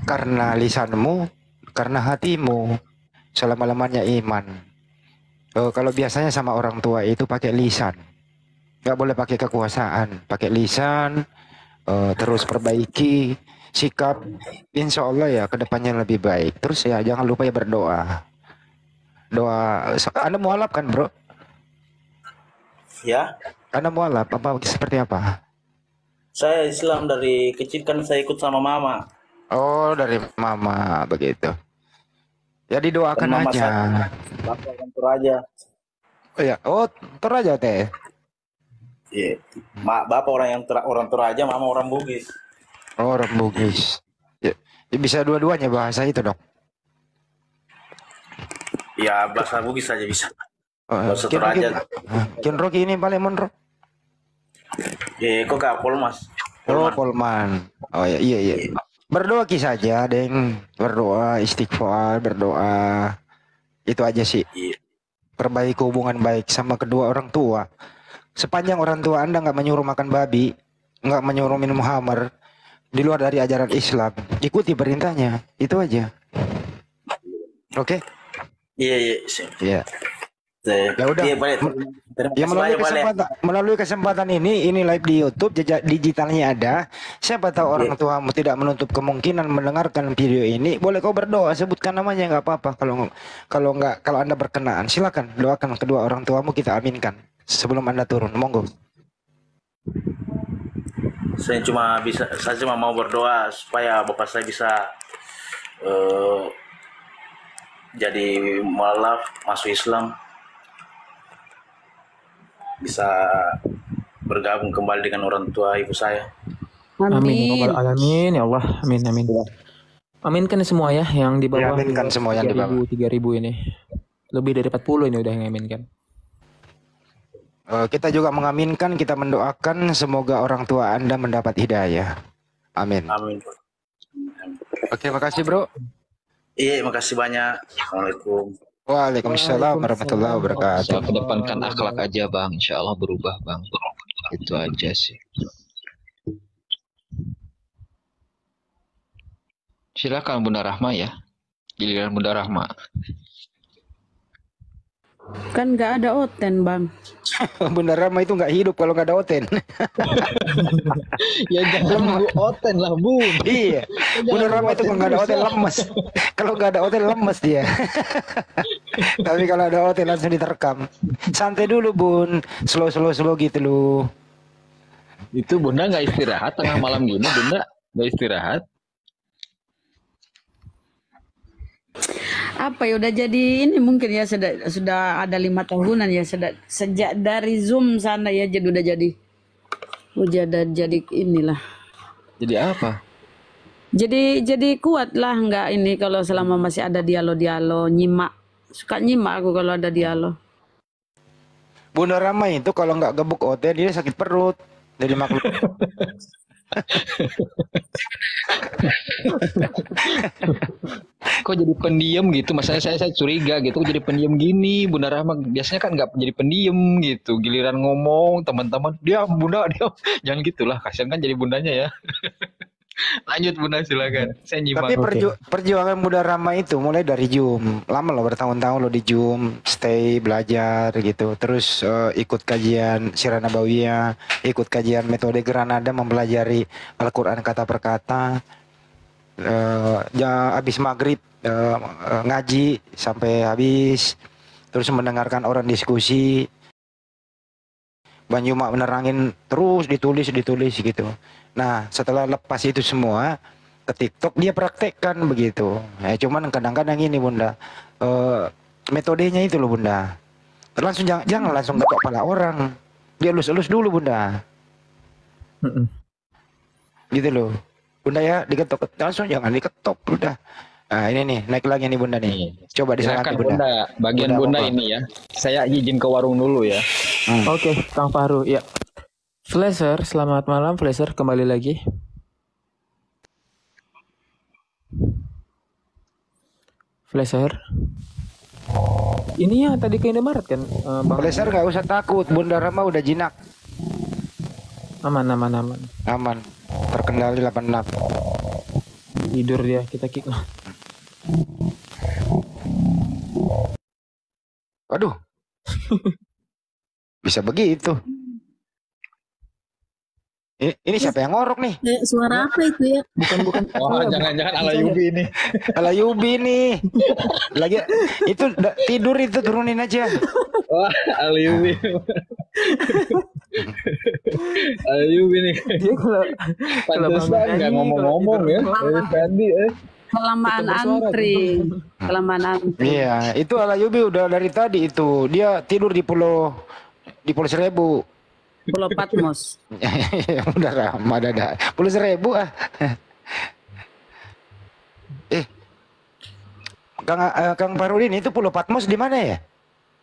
karena lisanmu, karena hatimu. Selama-lamanya iman. Kalau biasanya sama orang tua itu pakai lisan, nggak boleh pakai kekuasaan, pakai lisan, terus perbaiki sikap, insya Allah ya kedepannya lebih baik. Terus ya jangan lupa ya berdoa. Doa, Anda mualaf kan bro? Ya, Anda mualaf apa seperti apa? saya Islam dari kecil kan saya ikut sama mama. Oh dari mama begitu. Ya didoakan Dan mama aja. Bapak kantor aja. Oh ya, oh aja teh. Iya, bapak orang yang orang Toraja, mama orang Bugis. Oh orang Bugis. Ya, ya bisa dua-duanya bahasa itu dong. Ya bahasa Bugis saja bisa. Bahasa Kin Toraja. Rocky ini paling monro. Kok kapol mas? Oh Polman. Polman. Oh ya iya iya. Berdoa saja, Deng. Berdoa, istighfar, berdoa. Itu aja sih. Iya. Perbaiki hubungan baik sama kedua orang tua. Sepanjang orang tua Anda nggak menyuruh makan babi, nggak menyuruh minum khamar, di luar dari ajaran Islam, ikuti perintahnya. Itu aja. Oke? Iya iya. Sip. Iya. Ya udah. Iya, boleh. Terima Ya kasih banyak, boleh. melalui kesempatan ini live di YouTube, jejak digitalnya ada. Siapa tahu orang tuamu tidak menutup kemungkinan mendengarkan video ini, boleh kau berdoa, sebutkan namanya nggak apa-apa. Kalau Anda berkenaan, silakan doakan kedua orang tuamu, kita aminkan sebelum Anda turun. Monggo. Saya cuma mau berdoa supaya bapak saya bisa jadi mualaf, masuk Islam, bisa bergabung kembali dengan orang tua ibu saya. Amin. Amin. Alamin ya Allah. Amin amin. Aminkan semua ya yang di bawah. Ya, aminkan semua yang di bawah. 3.000 ini. Lebih dari 40 ini udah yang aminkan. Kita juga mengaminkan, kita mendoakan semoga orang tua Anda mendapat hidayah. Amin. Amin. Oke, makasih bro. Iya, makasih banyak. Assalamualaikum. Waalaikumsalam warahmatullahi wabarakatuh. Saya kedepankan akhlak aja bang, insya Allah berubah bang. Itu aja sih. Silakan Bunda Rahma ya. Giliran Bunda Rahma. Kan nggak ada oten bang. Bunda Rama itu nggak hidup kalau nggak ada Oten. Ya jangan nunggu oten lah, Bung. Iya. Bunda Rama itu kalau nggak ada Oten lemes. Kalau nggak ada Oten lemes dia. Tapi kalau ada Oten langsung diterkam. Santai dulu Bun. Slow gitu lu. Itu Bunda nggak istirahat tengah malam gini, Bunda nggak istirahat. Apa ya udah jadi ini mungkin ya sudah ada 5 tahunan ya sejak dari Zoom sana ya jadi inilah. Jadi apa? Jadi kuat lah nggak ini kalau selama masih ada dialog suka nyimak aku kalau ada dialog. Bunda Rama itu kalau nggak gebuk Oten dia sakit perut. Jadi maklum. kok jadi pendiam gitu. Maksudnya saya curiga gitu, kok jadi pendiam gini. Bunda Rahma biasanya kan nggak jadi pendiam gitu. Giliran ngomong teman-teman, diam Bunda, diam. Jangan gitulah, kasihan kan jadi bundanya ya. Lanjut Bunda, silakan. Saya nyimak. Tapi perjuangan Bunda Rama itu mulai dari Zoom. Lama loh, bertahun-tahun loh di Zoom, stay belajar gitu. Terus ikut kajian Sirah Nabawiyah, ikut kajian metode Granada mempelajari Al-Qur'an kata per kata. Habis maghrib ngaji sampai habis. Terus mendengarkan orang diskusi. Banyu mak menerangin terus ditulis gitu. Nah setelah lepas itu semua ke TikTok dia praktekkan begitu. Cuman kadang-kadang ini Bunda, metodenya itu loh Bunda. Langsung jangan langsung ketok kepala orang. Dia elus-elus dulu Bunda. Gitu loh. Bunda ya diketok langsung, jangan diketok Bunda. Nah ini nih naik lagi nih Bunda nih. Coba disalahkan Bunda. Bagian Bunda ini ya. Saya izin ke warung dulu ya. Oke, Kang Fahru, ya. Flasher, selamat malam Flasher, kembali lagi. Flasher. Ini ya tadi ke Indomaret kan, Bang? Flasher nggak usah takut, Bunda Rama udah jinak. Aman. Aman. Terkendali 86. Tidur dia, kita kick. Waduh. Bisa begitu. Ini siapa yang ngorok nih? Suara apa itu ya? Bukan. Wah, jangan-jangan ala Yubi ini. Ala Yubi nih. Lagi itu tidur itu turunin aja. Wah, ala Yubi. Ala Yubi nih. Dia kalau nggak ngomong-ngomong ya. Tadi Kelamaan antri. Iya, itu Ala Yubi udah dari tadi itu. Dia tidur di Pulau Seribu. Pulau Patmos. Udah ramah dada. Pulau Seribu ah. Kang Farudin itu Pulau Patmos di mana ya?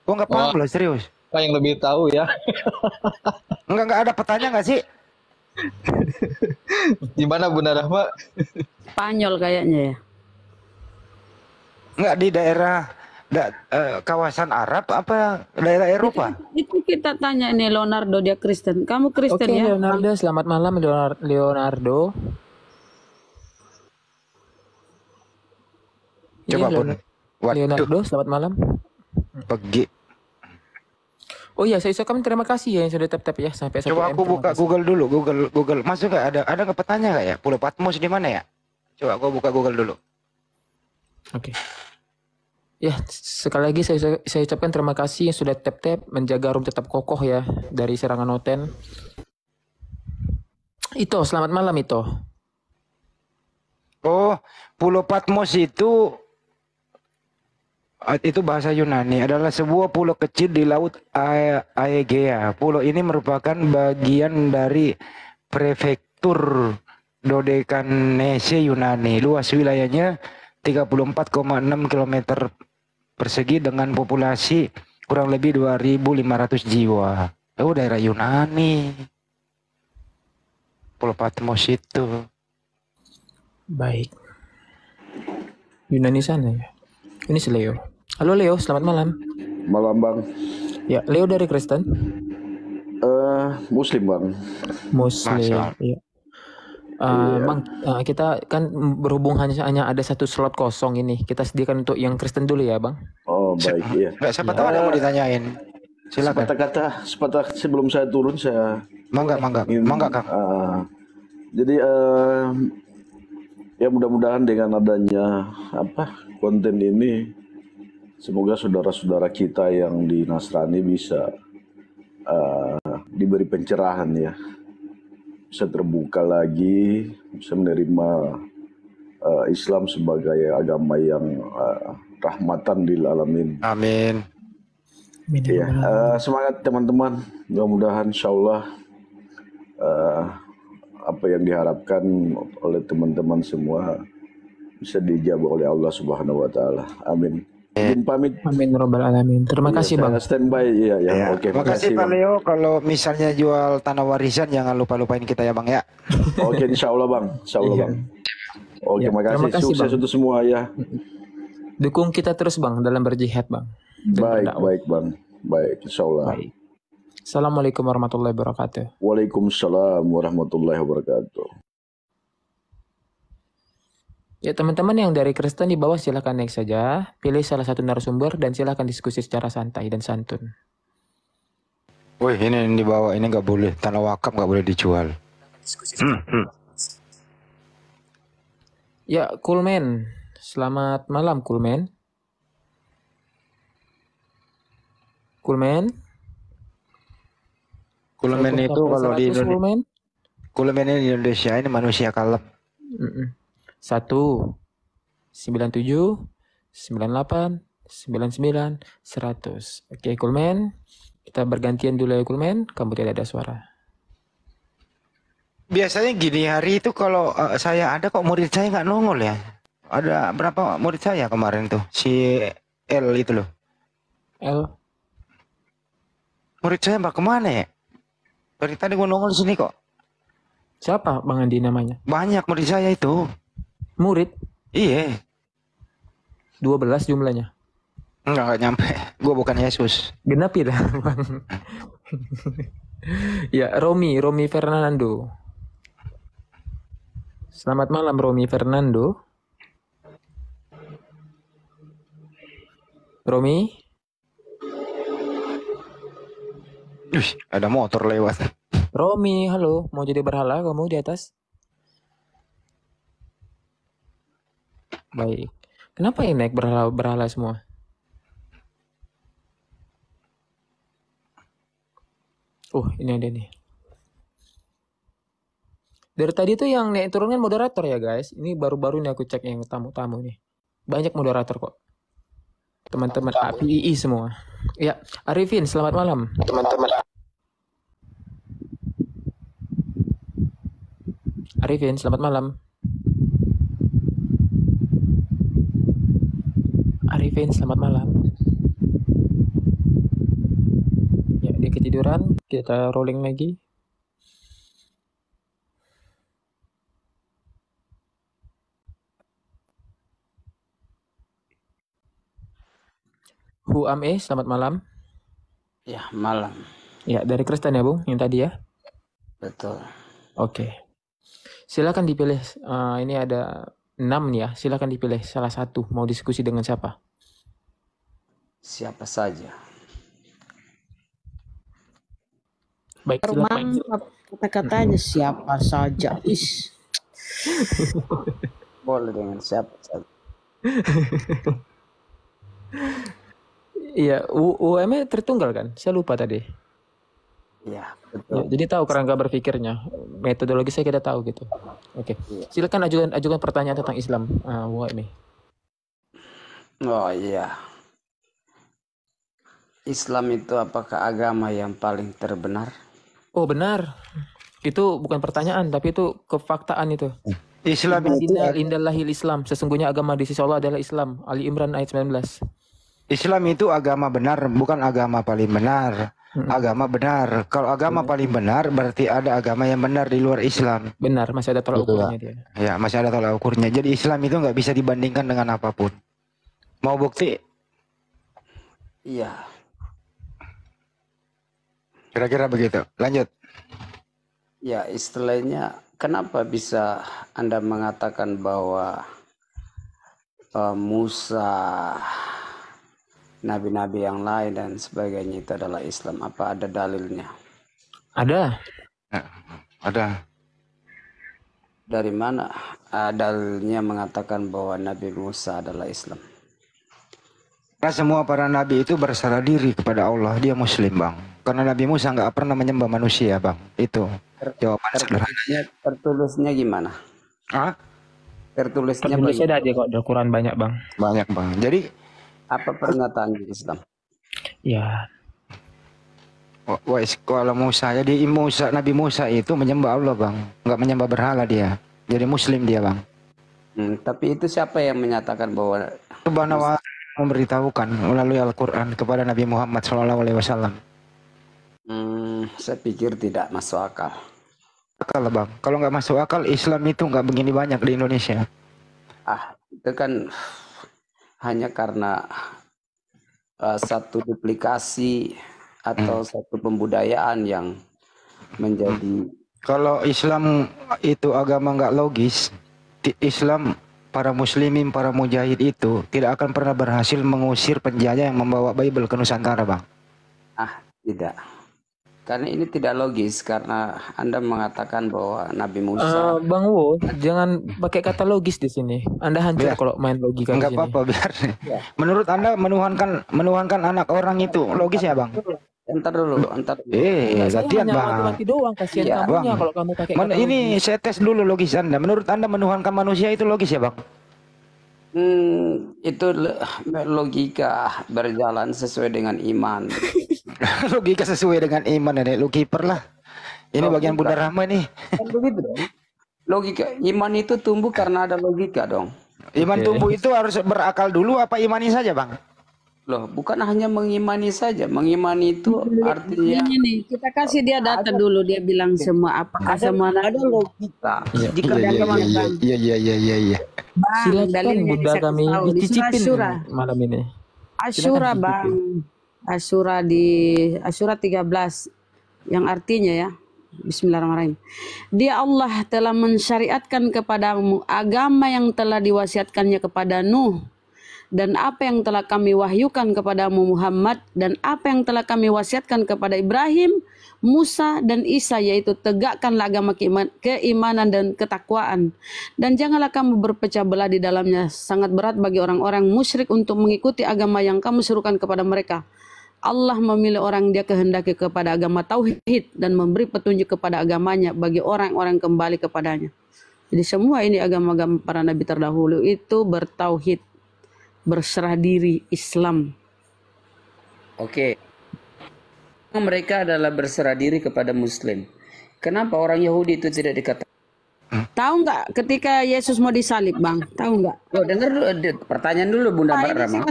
Gua nggak paham loh, serius. yang lebih tahu ya. Enggak ada petanya nggak sih? Di mana Bunda Rahma? Spanyol kayaknya ya. Enggak di daerah kawasan Arab apa daerah Eropa? Itu kita tanya nih Leonardo, dia Kristen. Kamu Kristen ya? Leonardo, selamat malam Leonardo. Coba Iya, pun. Leonardo, selamat malam. Pergi. Oh iya, saya ucapkan terima kasih ya yang sudah tap-tap ya sampai 1 Coba M. aku buka Google dulu, Google. Masuk nggak ada nggak petanya nggak ya? Pulau Patmos di mana ya? Coba aku buka Google dulu. Oke. Ya, sekali lagi saya ucapkan terima kasih yang sudah tap-tap menjaga room tetap kokoh ya dari serangan Oten. Ito, selamat malam Ito. Oh, Pulau Patmos itu bahasa Yunani, adalah sebuah pulau kecil di Laut Aegea. Pulau ini merupakan bagian dari prefektur Dodekanese Yunani. Luas wilayahnya 34,6 km persegi dengan populasi kurang lebih 2.500 jiwa. Oh, daerah Yunani. Pulau Patmos itu. Baik. Yunani sana ya. Ini si Leo. Halo Leo, selamat malam. Malam Bang. Ya, Leo dari Kristen. Muslim Bang. Muslim. Iya. Bang, kita kan berhubung hanya ada satu slot kosong ini. Kita sediakan untuk yang Kristen dulu ya, Bang. Oh baik, iya. Siapa tahu ada yang mau ditanyain. Silakan. Sepatah sebelum saya turun saya. Mangga Kang. Jadi ya mudah-mudahan dengan adanya konten ini, semoga saudara-saudara kita yang di Nasrani bisa diberi pencerahan ya, bisa terbuka lagi, bisa menerima Islam sebagai agama yang rahmatan lil alamin. Amin. Ya, semangat teman-teman, mudah-mudahan insyaallah apa yang diharapkan oleh teman-teman semua bisa dijawab oleh Allah Subhanahu wa taala. Amin. Izin pamit. Amin robbal alamin. Terima kasih Bang. Standby ya. Oke, terima kasih Pak Leo. Kalau misalnya jual tanah warisan jangan lupain kita ya Bang ya. Oke, insyaallah Bang. Insyaallah Bang. Oke, makasih. Sukses untuk semua ya. Dukung kita terus Bang dalam berjihad Bang. Dan Baik, berdakwah. baik Bang. Baik, insya Allah. Baik. Assalamualaikum warahmatullahi wabarakatuh. Waalaikumsalam warahmatullahi wabarakatuh. Ya teman-teman yang dari Kristen di bawah silahkan naik saja, pilih salah satu narasumber dan silahkan diskusi secara santai dan santun. Wih, ini yang dibawa ini nggak boleh, tanah wakaf nggak boleh dijual. Ya, Coolman. Selamat malam, Coolman. Coolman. Kulemen itu kalau di Indonesia, Coolman. kulemen ini di Indonesia ini manusia kalem. 1 97 98 99 100. Oke, Coolman. Kita bergantian dulu ya, Coolman. Kamu tidak ada suara. Biasanya gini hari itu kalau saya ada kok murid saya nggak nongol ya. Ada berapa murid saya kemarin tuh si L itu loh. L. Murid saya mbak kemana ya? Dari tadi gua nongol di sini kok. Siapa Bang Andi namanya? Banyak murid saya itu. Murid. Iya. 12 jumlahnya. Enggak nyampe. Gua bukan Yesus. Genapi dah, Bang. Ya, Romi Fernando. Selamat malam Romi Fernando. Romi, Ada motor lewat. Romi, halo, mau jadi berhala kamu di atas? Baik. Kenapa yang naik berhala semua? Ini ada nih. Dari tadi tuh yang naik turun kan moderator ya guys. Ini baru-baru nih aku cek yang tamu-tamu nih. Banyak moderator kok. Teman-teman APII semua. Ya, Arifin, selamat malam. Teman-teman. Arifin, selamat malam. Arifin, selamat malam. Ya, dia ketiduran. Kita rolling lagi. Huame, selamat malam. Ya, malam. Ya, dari Kristen ya, Bung, yang tadi ya? Betul. Oke. Silakan dipilih. Ini ada 6 nih ya. Silakan dipilih salah satu. Mau diskusi dengan siapa? Siapa saja. Baik, silakan. Kata-katanya siapa saja. Is. Boleh dengan siapa saja. Iya, UM tertunggal kan? Saya lupa tadi. Iya, Ya, betul. jadi tahu kerangka berpikirnya, metodologi saya kita tahu gitu. Oke, silakan ajukan pertanyaan tentang Islam, UM. Oh iya. Islam itu apakah agama yang paling terbenar? Oh benar, itu bukan pertanyaan, tapi itu kefaktaan itu. Islam itu Indallahil Islam, sesungguhnya agama di sisi Allah adalah Islam. Ali Imran ayat 19. Islam itu agama benar, bukan agama paling benar. Agama benar. Kalau agama paling benar berarti ada agama yang benar di luar Islam. Benar, masih ada tolak ukurnya dia. Ya, masih ada tolak ukurnya. Jadi Islam itu nggak bisa dibandingkan dengan apapun. Mau bukti? Iya. Kira-kira begitu. Lanjut. Ya, istilahnya kenapa bisa Anda mengatakan bahwa Musa, nabi-nabi yang lain dan sebagainya itu adalah Islam? Apa ada dalilnya? Ada. Ya, ada. Dari mana dalilnya mengatakan bahwa Nabi Musa adalah Islam? Karena semua para nabi itu berserah diri kepada Allah. Dia Muslim, Bang. Karena Nabi Musa nggak pernah menyembah manusia, Bang. Itu jawaban sederhananya. Tertulisnya gimana? Ah? Tertulisnya Indonesia bagaimana? ada dia kok, ada Quran banyak bang. Banyak, Bang. Jadi Apa pernyataan di Islam? Ya, kalau Musa, jadi Nabi Musa itu menyembah Allah, Bang. Nggak menyembah berhala dia. Jadi Muslim dia, Bang. Tapi itu siapa yang menyatakan bahwa Subhanahu wa ta'ala memberitahukan melalui Al-Quran kepada Nabi Muhammad SAW. Saya pikir tidak masuk akal. Akal, Bang. Kalau nggak masuk akal, Islam itu nggak begini banyak di Indonesia. Itu kan hanya karena satu duplikasi atau satu pembudayaan yang menjadi. Kalau Islam itu agama nggak logis, Islam para muslimin, para mujahid itu tidak akan pernah berhasil mengusir penjajah yang membawa Bible ke Nusantara, Bang. Tidak. Karena ini tidak logis, karena Anda mengatakan bahwa Nabi Musa. Bang Wo, jangan pakai kata logis di sini. Anda hancur kalau main logika di sini. Enggak apa-apa, biar. Menurut Anda menuhankan anak orang itu logis ya, Bang? Entar dulu. Gantian, Bang. Mati doang, kasihan kamunya kalau kamu pakai kata ini logis. Saya tes dulu logis Anda. Menurut Anda menuhankan manusia itu logis ya, Bang? Itu logika berjalan sesuai dengan iman. Logika sesuai dengan iman, Nenek. Lu kiper lah. Ini bagian Bunda Rahma nih. Begitu dong. Logika iman itu tumbuh karena ada logika dong. Iman tumbuh itu harus berakal dulu apa imani saja, Bang? Loh, bukan hanya mengimani saja. Mengimani itu artinya nih, kita kasih dia data dulu, dia bilang semua apakah semua ada logika. Jika ada Iya. Bang, silakan Bunda kami dicicipin malam ini. Asyura, Bang. Asyura 13 yang artinya ya, Bismillahirrahmanirrahim. Dia Allah telah mensyariatkan kepadamu agama yang telah diwasiatkannya kepada Nuh, dan apa yang telah kami wahyukan kepadamu Muhammad, dan apa yang telah kami wasiatkan kepada Ibrahim, Musa dan Isa, yaitu tegakkanlah agama keimanan dan ketakwaan, dan janganlah kamu berpecah belah di dalamnya. Sangat berat bagi orang-orang musyrik untuk mengikuti agama yang kamu serukan kepada mereka. Allah memilih orang dia kehendaki kepada agama tauhid dan memberi petunjuk kepada agamanya bagi orang-orang kembali kepadanya. Jadi semua ini agama-agama para nabi terdahulu itu bertauhid, berserah diri, Islam. Oke. Mereka adalah berserah diri kepada Muslim. Kenapa orang Yahudi itu tidak dikatakan? Tahu nggak ketika Yesus mau disalib, Bang? Tahu nggak? Oh, dengar dulu pertanyaan dulu Bunda Rama.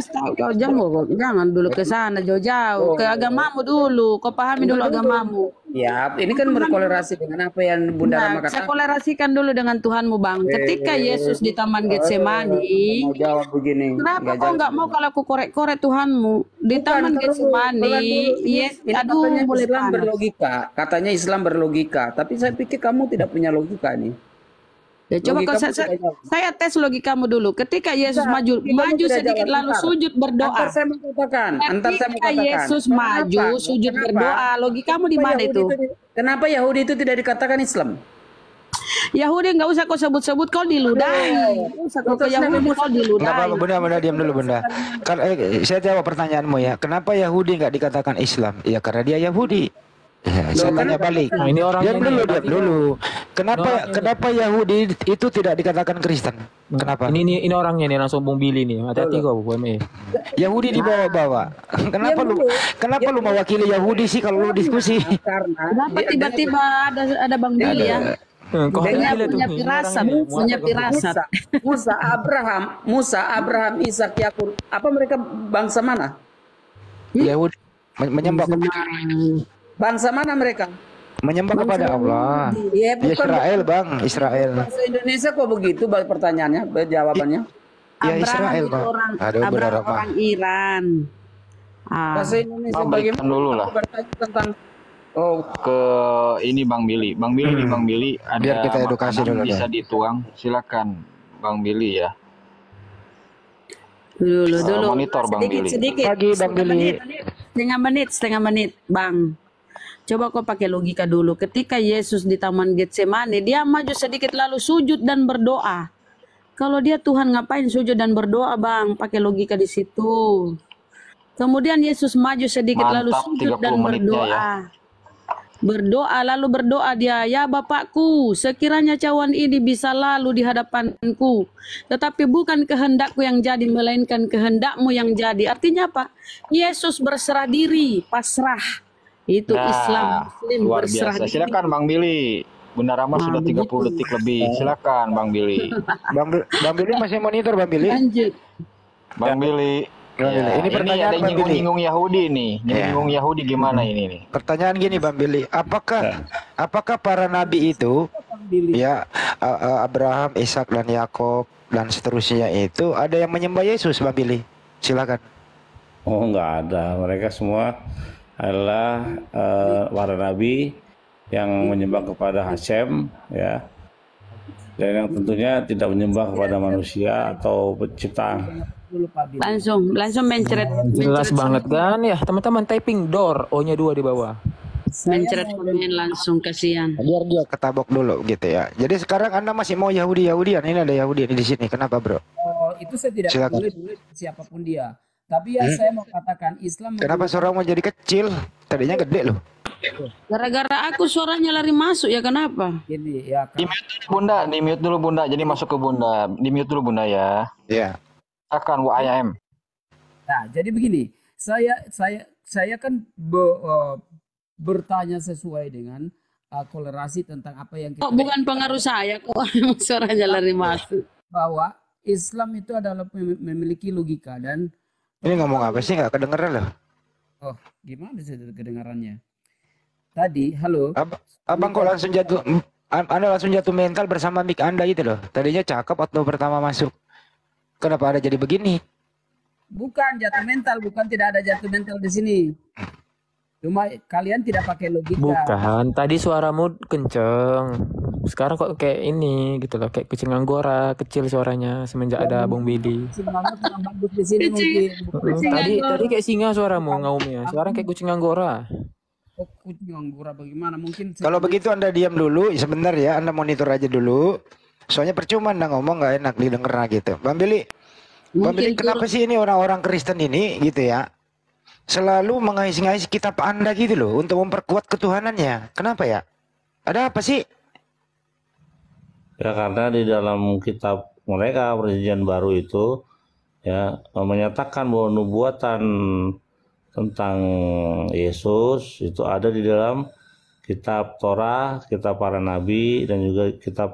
Jangan dulu ke sana jauh-jauh, ke agamamu dulu. Kau pahami dulu agamamu. Ya, ini kan berkolerasi dengan apa yang Bunda Rama katakan. Saya kolerasikan dulu dengan Tuhanmu, Bang. Ketika Yesus di Taman Getsemani, jawab begini. Kenapa kau nggak mau kalau aku korek-korek Tuhanmu di Taman Getsemani? Yes, aduh, boleh Islam berlogika. Katanya Islam berlogika, tapi saya pikir kamu tidak punya logika nih. Ya, coba saya tes logikamu dulu. Ketika Yesus maju sedikit lalu sujud berdoa. Antar saya mau katakan. Ketika Yesus maju sujud berdoa, logikamu di mana itu? Kenapa Yahudi itu tidak dikatakan Islam? Yahudi nggak usah kau sebut-sebut, kau diludahi. Kau Yahudi kau diludahi. Nggak apa-apa, Bunda, diam dulu, Bunda. Saya jawab pertanyaanmu ya. Kenapa Yahudi nggak dikatakan Islam? Ya karena dia Yahudi. Ya, saya tanya balik. Nah, ini orang diam dulu. Kenapa Yahudi itu tidak dikatakan Kristen? Kenapa? Ini orangnya nih langsung Bung Billy nih. Hati-hati kau, BME. Yahudi dibawa-bawa. Kenapa lu mewakili Yahudi sih kalau lu diskusi? Kenapa tiba-tiba ada Bang Billy ya? Punya firasat. Musa, Abraham, Ishak, Yakub. Apa mereka bangsa mana? Yahudi menyembah bangsa mana mereka? Menyembah kepada Allah. Ya, Israel, Bang, Israel. Bahasa Indonesia kok begitu pertanyaannya, jawabannya? Ya Israel, Bang. Abraham orang Iran. Bahasa Indonesia bagaimana dulu lah. Tentang ke ini Bang Billy. Bang Billy ada biar kita edukasi dulu bisa dituang. Silakan Bang Billy ya. Dulu. Monitor Bang Billy. Sedikit. Pagi Bang Billy. Setengah menit, Bang. Coba kau pakai logika dulu. Ketika Yesus di Taman Getsemani, dia maju sedikit lalu sujud dan berdoa. Kalau dia Tuhan ngapain sujud dan berdoa, Bang? Pakai logika di situ. Kemudian Yesus maju sedikit lalu sujud dan berdoa. Berdoa dia, ya Bapakku, sekiranya cawan ini bisa lalu di hadapanku, tetapi bukan kehendakku yang jadi, melainkan kehendakmu yang jadi. Artinya apa? Yesus berserah diri, pasrah. Itu Islam, Muslim luar berserah biasa. diri. Silakan Bang Billy. Bunda Rama sudah 30 detik lebih. Silakan Bang Billy. Bang Billy masih monitor, Bang Billy. Lanjut. Bang Billy. Ya, ini pertanyaan ada nyinggung Yahudi nih. Nyinggung Yahudi gimana ini nih? Pertanyaan gini Bang Billy, apakah para nabi itu ya Abraham, Ishak dan Yakob dan seterusnya itu ada yang menyembah Yesus, Bang Billy. Silakan. Oh, nggak ada. Mereka semua adalah para nabi yang menyembah kepada Hashem, ya. Dan yang tentunya tidak menyembah kepada manusia atau penciptaan. Langsung mencret. Jelas banget kan ya, teman-teman typing door, O-nya 2 di bawah. Mencret komen langsung, kasihan. Biar dia ketabok dulu gitu ya. Jadi sekarang Anda masih mau Yahudian. Ini ada Yahudi di sini. Kenapa, Bro? Oh, itu saya tidak Silakan. peduli siapapun dia. Tapi ya saya mau katakan Islam. Kenapa suara mau jadi kecil? Tadinya gede loh. Gara-gara aku suaranya lari masuk ya, kenapa? Gini ya. Bunda, di mute dulu Bunda. Jadi masuk ke Bunda. Di mute dulu Bunda ya. Iya. Akan WAM. Nah, jadi begini. Saya kan bertanya sesuai dengan kolerasi tentang apa yang kita. Oh, bukan pengaruh saya kok. Suaranya lari masuk. Bahwa Islam itu adalah memiliki logika dan. Ini ngomong apa sih? Nggak kedengeran loh. Oh, gimana sih kedengarannya? Tadi, halo. Abang kok langsung jatuh? Anda langsung jatuh mental bersama mic Anda gitu loh. Tadinya cakep waktu pertama masuk. Kenapa ada jadi begini? Bukan jatuh mental, bukan, tidak ada jatuh mental di sini. Cuma kalian tidak pakai logika. Bukan, tadi suaramu kenceng. Sekarang kok kayak ini gitu loh, kayak kucing anggora, kecil suaranya semenjak ada Bung Billy. Semangat yang bagus di sini mungkin. Tadi kayak singa suaramu ngaumnya, sekarang kayak kucing anggora. Oh, kucing anggora bagaimana? Mungkin Kalau begitu Anda diam dulu sebentar ya, Anda monitor aja dulu. Soalnya percuma Anda ngomong nggak enak didengar gitu. Bang Billy, kenapa sih ini orang-orang Kristen ini gitu ya? Selalu mengais-ngais kitab Anda gitu loh untuk memperkuat ketuhanannya. Kenapa ya? Ada apa sih? Ya karena di dalam kitab mereka Perjanjian Baru itu ya menyatakan bahwa nubuatan tentang Yesus itu ada di dalam kitab Torah, kitab para nabi, dan juga kitab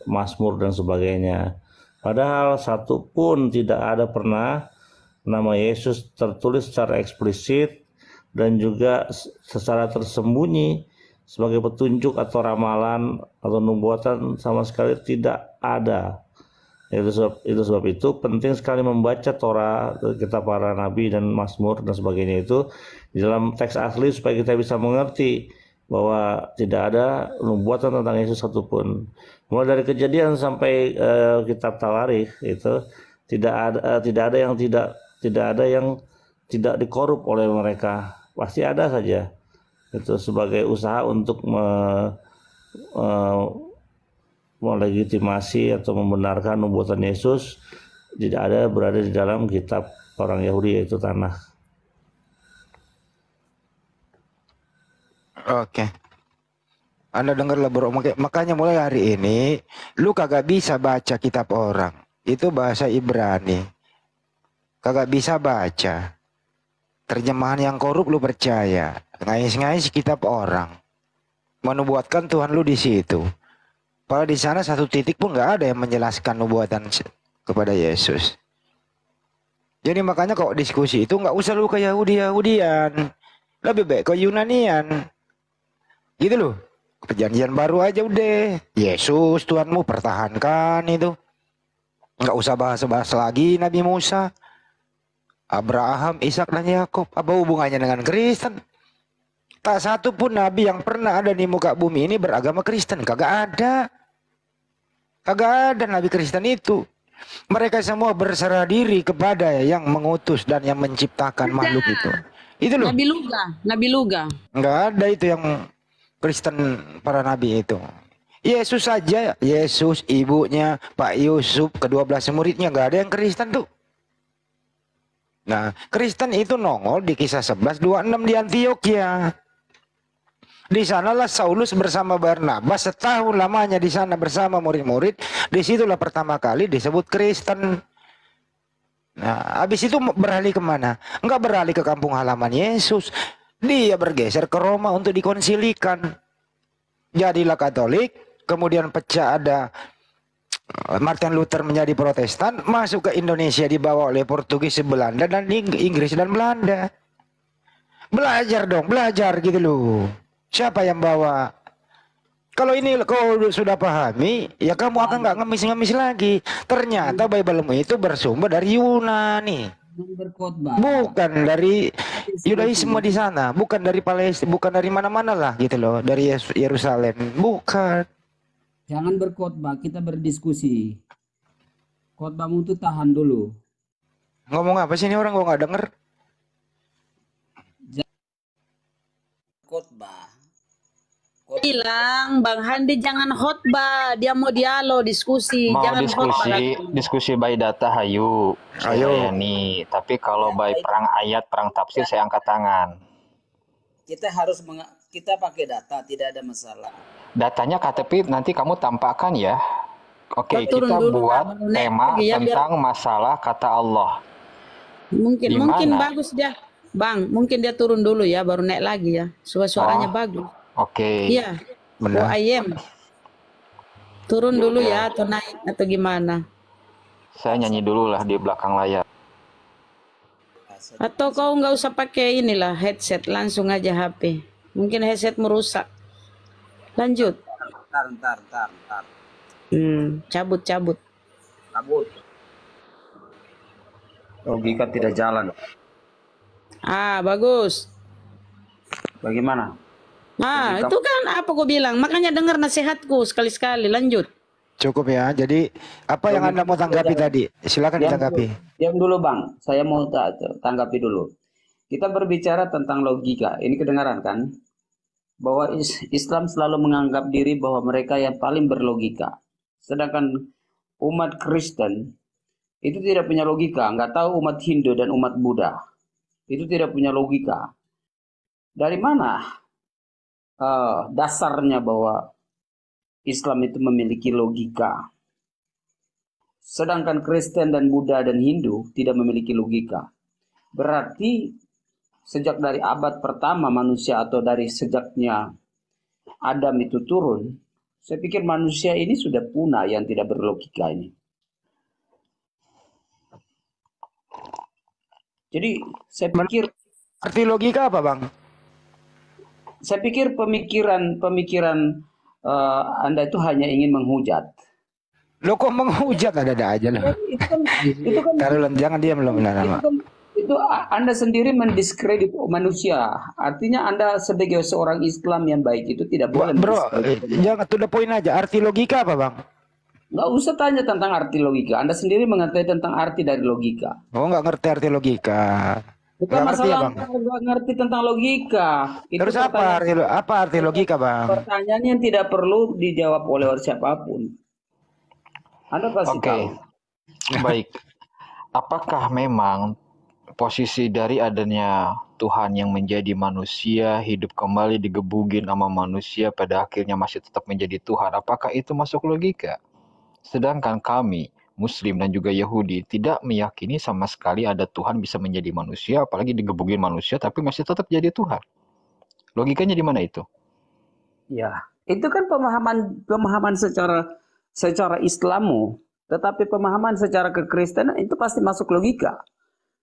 Mazmur dan sebagainya. Padahal satu pun tidak ada pernah nama Yesus tertulis secara eksplisit dan juga secara tersembunyi sebagai petunjuk atau ramalan atau nubuatan, sama sekali tidak ada. Itu sebab itu penting sekali membaca Torah, kitab para nabi dan Mazmur dan sebagainya itu di dalam teks asli supaya kita bisa mengerti bahwa tidak ada nubuatan tentang Yesus satupun. Mulai dari Kejadian sampai kitab Tawarikh itu tidak ada yang tidak dikorup oleh mereka. Pasti ada saja. Itu sebagai usaha untuk melegitimasi atau membenarkan nubuatan Yesus tidak ada berada di dalam kitab orang Yahudi, yaitu Tanakh. Oke. Anda dengarlah bro, makanya mulai hari ini lu kagak bisa baca kitab orang. Itu bahasa Ibrani. Kagak bisa baca. Terjemahan yang korup lu percaya. Ngais-ngais kitab orang. Menubuatkan Tuhan lu di situ. Padahal di sana satu titik pun nggak ada yang menjelaskan nubuatan kepada Yesus. Jadi makanya kalau diskusi itu nggak usah lu ke Yahudian. Lebih baik ke Yunanian. Gitu loh. Perjanjian baru aja udah. Yesus Tuhanmu pertahankan itu. Nggak usah bahas-bahas lagi Nabi Musa, Abraham, Ishak dan Yakub. Apa hubungannya dengan Kristen? Tak satu pun nabi yang pernah ada di muka bumi ini beragama Kristen. Kagak ada. Kagak ada nabi Kristen itu. Mereka semua berserah diri kepada yang mengutus dan yang menciptakan makhluk itu. Itu loh. Nabi Luga. Nggak ada itu yang Kristen para nabi itu. Yesus saja, Yesus, ibunya, Pak Yusuf, ke-12 muridnya, nggak ada yang Kristen tuh. Nah, Kristen itu nongol di Kisah 11:26 di Antioquia. Di sanalah Saulus bersama Barnabas setahun lamanya di sana bersama murid-murid. Disitulah pertama kali disebut Kristen. Nah, habis itu beralih kemana? Enggak beralih ke kampung halaman Yesus. Dia bergeser ke Roma untuk dikonsilikan. Jadilah Katolik, kemudian pecah, ada Martin Luther menjadi Protestan, masuk ke Indonesia dibawa oleh Portugis, Belanda dan Inggris dan Belanda. Belajar dong, belajar gitu loh. Siapa yang bawa Kalau ini kau sudah pahami, ya kamu akan nggak ngemis-ngemis lagi. Ternyata Bible-mu itu bersumber dari Yunani. Berkhotbah. Bukan dari Yudaisme di sana, bukan dari Palestina, bukan dari mana-mana lah gitu loh, dari Yerusalem. Bukan. Jangan berkhotbah, kita berdiskusi. Khotbahmu itu tahan dulu. Ngomong apa sih ini orang, gua nggak denger. Khotbah. Bilang Bang Handi jangan khotbah, dia mau dialog diskusi, Mau jangan khotbah. diskusi by data hayu. Ayo. Nih, tapi kalau by perang ayat, perang tafsir saya angkat tangan. Kita harus kita pakai data, tidak ada masalah. Datanya KTP nanti kamu tampakkan ya. Oke, Turun kita dulu, buat Bang. tema Ya, tentang masalah kata Allah. Mungkin Gimana? bagus dia. Bang, mungkin dia turun dulu ya, baru naik lagi ya. Suaranya bagus. Oke. Iya. Benar. ayam. Turun dulu ya atau naik atau gimana? Saya nyanyi dulu lah di belakang layar. Atau kau nggak usah pakai inilah headset, langsung aja HP. Mungkin headset merusak. Lanjut. Ntar. Cabut. Kabut. Logika tidak jalan. Bagus. Bagaimana? Itu kan apa kau bilang? Makanya dengar nasihatku sekali-sekali. Lanjut. Cukup ya. Jadi apa yang Anda mau tanggapi tadi? Silakan ditanggapi. Diam dulu Bang, saya mau tanggapi dulu. Kita berbicara tentang logika. Ini kedengaran kan? Bahwa Islam selalu menganggap diri bahwa mereka yang paling berlogika. Sedangkan umat Kristen itu tidak punya logika. Nggak tahu umat Hindu dan umat Buddha itu tidak punya logika. Dari mana dasarnya bahwa Islam itu memiliki logika? Sedangkan Kristen dan Buddha dan Hindu tidak memiliki logika. Berarti sejak dari abad pertama manusia atau dari sejaknya Adam itu turun, saya pikir manusia ini sudah punah yang tidak berlogika ini. Jadi saya pikir Arti logika apa, Bang? Saya pikir pemikiran Anda itu hanya ingin menghujat. Lo kok menghujat, ada aja lah. Itu kan Taruh, jangan diam lo benar nama. itu Anda sendiri mendiskredit manusia. Artinya Anda sebagai seorang Islam yang baik itu tidak boleh. Bro, jangan to the point aja. Arti logika apa, Bang? Nggak usah tanya tentang arti logika. Anda sendiri mengetahui tentang arti dari logika. Oh, nggak ngerti arti logika. Bukan Nggak ngerti ya, masalah Bang? nggak ngerti tentang logika. Itu Terus apa arti logika, Bang? pertanyaan yang tidak perlu dijawab oleh siapapun. Anda pasti Oke. tahu. Baik. Apakah memang posisi dari adanya Tuhan yang menjadi manusia, hidup kembali digebugin sama manusia, pada akhirnya masih tetap menjadi Tuhan, apakah itu masuk logika? Sedangkan kami, Muslim dan juga Yahudi, tidak meyakini sama sekali ada Tuhan bisa menjadi manusia, apalagi digebugin manusia, tapi masih tetap jadi Tuhan. Logikanya di mana itu? Ya, itu kan pemahaman secara Islamu, tetapi pemahaman secara kekristenan itu pasti masuk logika.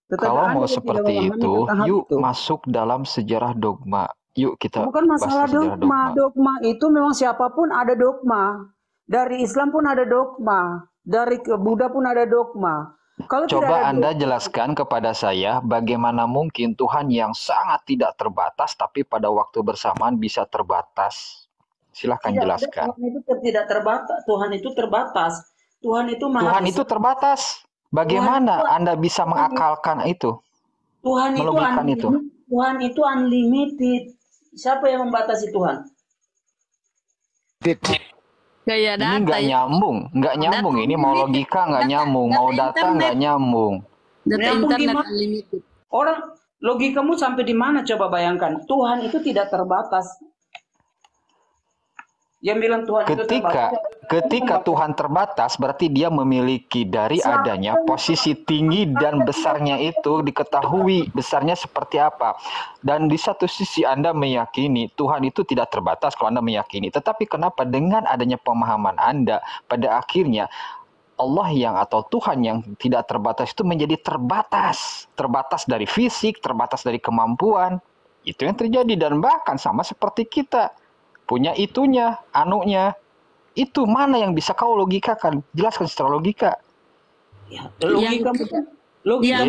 Tetapi Kalau Anda mau yang tidak seperti memahami itu, tentang hal yuk itu. masuk dalam sejarah dogma. Yuk kita Bukan bahas masalah sejarah dogma. Dogma itu memang siapapun ada dogma. Dari Islam pun ada dogma. Dari Buddha pun ada dogma. Kalau tidak Coba ada Anda jelaskan kepada saya bagaimana mungkin Tuhan yang sangat tidak terbatas tapi pada waktu bersamaan bisa terbatas. Silahkan jelaskan. Tuhan itu tidak terbatas. Tuhan itu terbatas. Tuhan itu maha Tuhan besar. itu terbatas. Bagaimana Anda bisa mengakalkan itu? Tuhan itu Melogikan itu. Tuhan itu unlimited. Siapa yang membatasi Tuhan? Kayak Ini nggak nyambung, nggak nyambung. Ini mau logika nggak nyambung, mau data nggak nyambung. Data Nyambung internet gimana? unlimited. Orang logikamu sampai di mana coba bayangkan? Tuhan itu tidak terbatas. Yang bilang Tuhan itu terbatas. Ketika Tuhan terbatas, berarti dia memiliki dari adanya posisi tinggi dan besarnya itu diketahui besarnya seperti apa. Dan di satu sisi Anda meyakini Tuhan itu tidak terbatas kalau Anda meyakini. Tetapi kenapa dengan adanya pemahaman Anda pada akhirnya Allah yang atau Tuhan yang tidak terbatas itu menjadi terbatas. Terbatas dari fisik, terbatas dari kemampuan. Itu yang terjadi dan bahkan sama seperti kita. punya itunya, anunya. Itu mana yang bisa kau logikakan? Jelaskan secara logika. Ya, logika bukan. Logika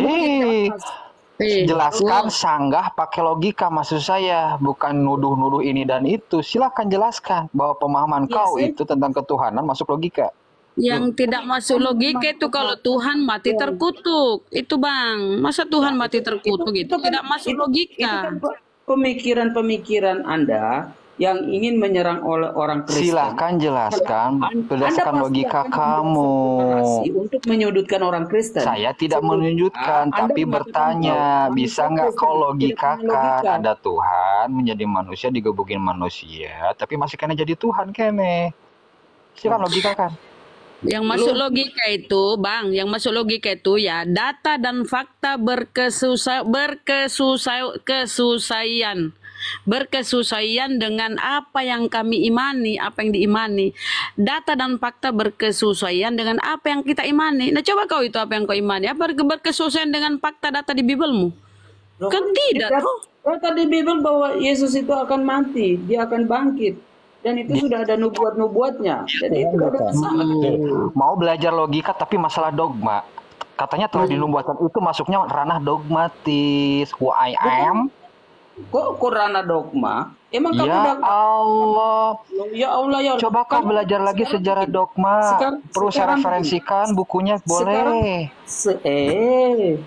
Jelaskan sanggah pakai logika, maksud saya, bukan nuduh-nuduh ini dan itu. Silakan jelaskan bahwa pemahaman kau itu tentang ketuhanan masuk logika. Yang tidak masuk logika itu kalau Tuhan mati terkutuk. Itu Bang, masa Tuhan mati terkutuk itu tidak masuk logika. Itu kan pemikiran-pemikiran Anda yang ingin menyerang oleh orang Kristen. Silakan jelaskan berdasarkan logika kamu. Untuk menyudutkan orang Kristen. Saya tidak menyudutkan, tapi bertanya, bisa nggak kau logikakan ada Tuhan menjadi manusia, digebukin manusia, tapi masih kena jadi Tuhan kene. Silakan logikakan. Yang masuk logika itu, Bang, yang masuk logika itu ya data dan fakta berkesuaian dengan apa yang kami imani, apa yang diimani. Data dan fakta berkesuaian dengan apa yang kita imani. Nah, coba kau itu apa yang kau imani? Apa berkesuaian dengan fakta data di Bibelmu? Kan tidak. Data di Bibel bahwa Yesus itu akan mati, dia akan bangkit. Dan itu sudah ada nubuat-nubuatnya. Jadi itu ada masalah. Mau belajar logika tapi masalah dogma. Katanya telah dinubuatkan, itu masuknya ranah dogmatis. Who I am. Kok ranah dogma? Emang kamu Ya Allah. Ya Allah ya. Coba kau belajar lagi sejarah dogma. Perlu saya referensikan bukunya, boleh.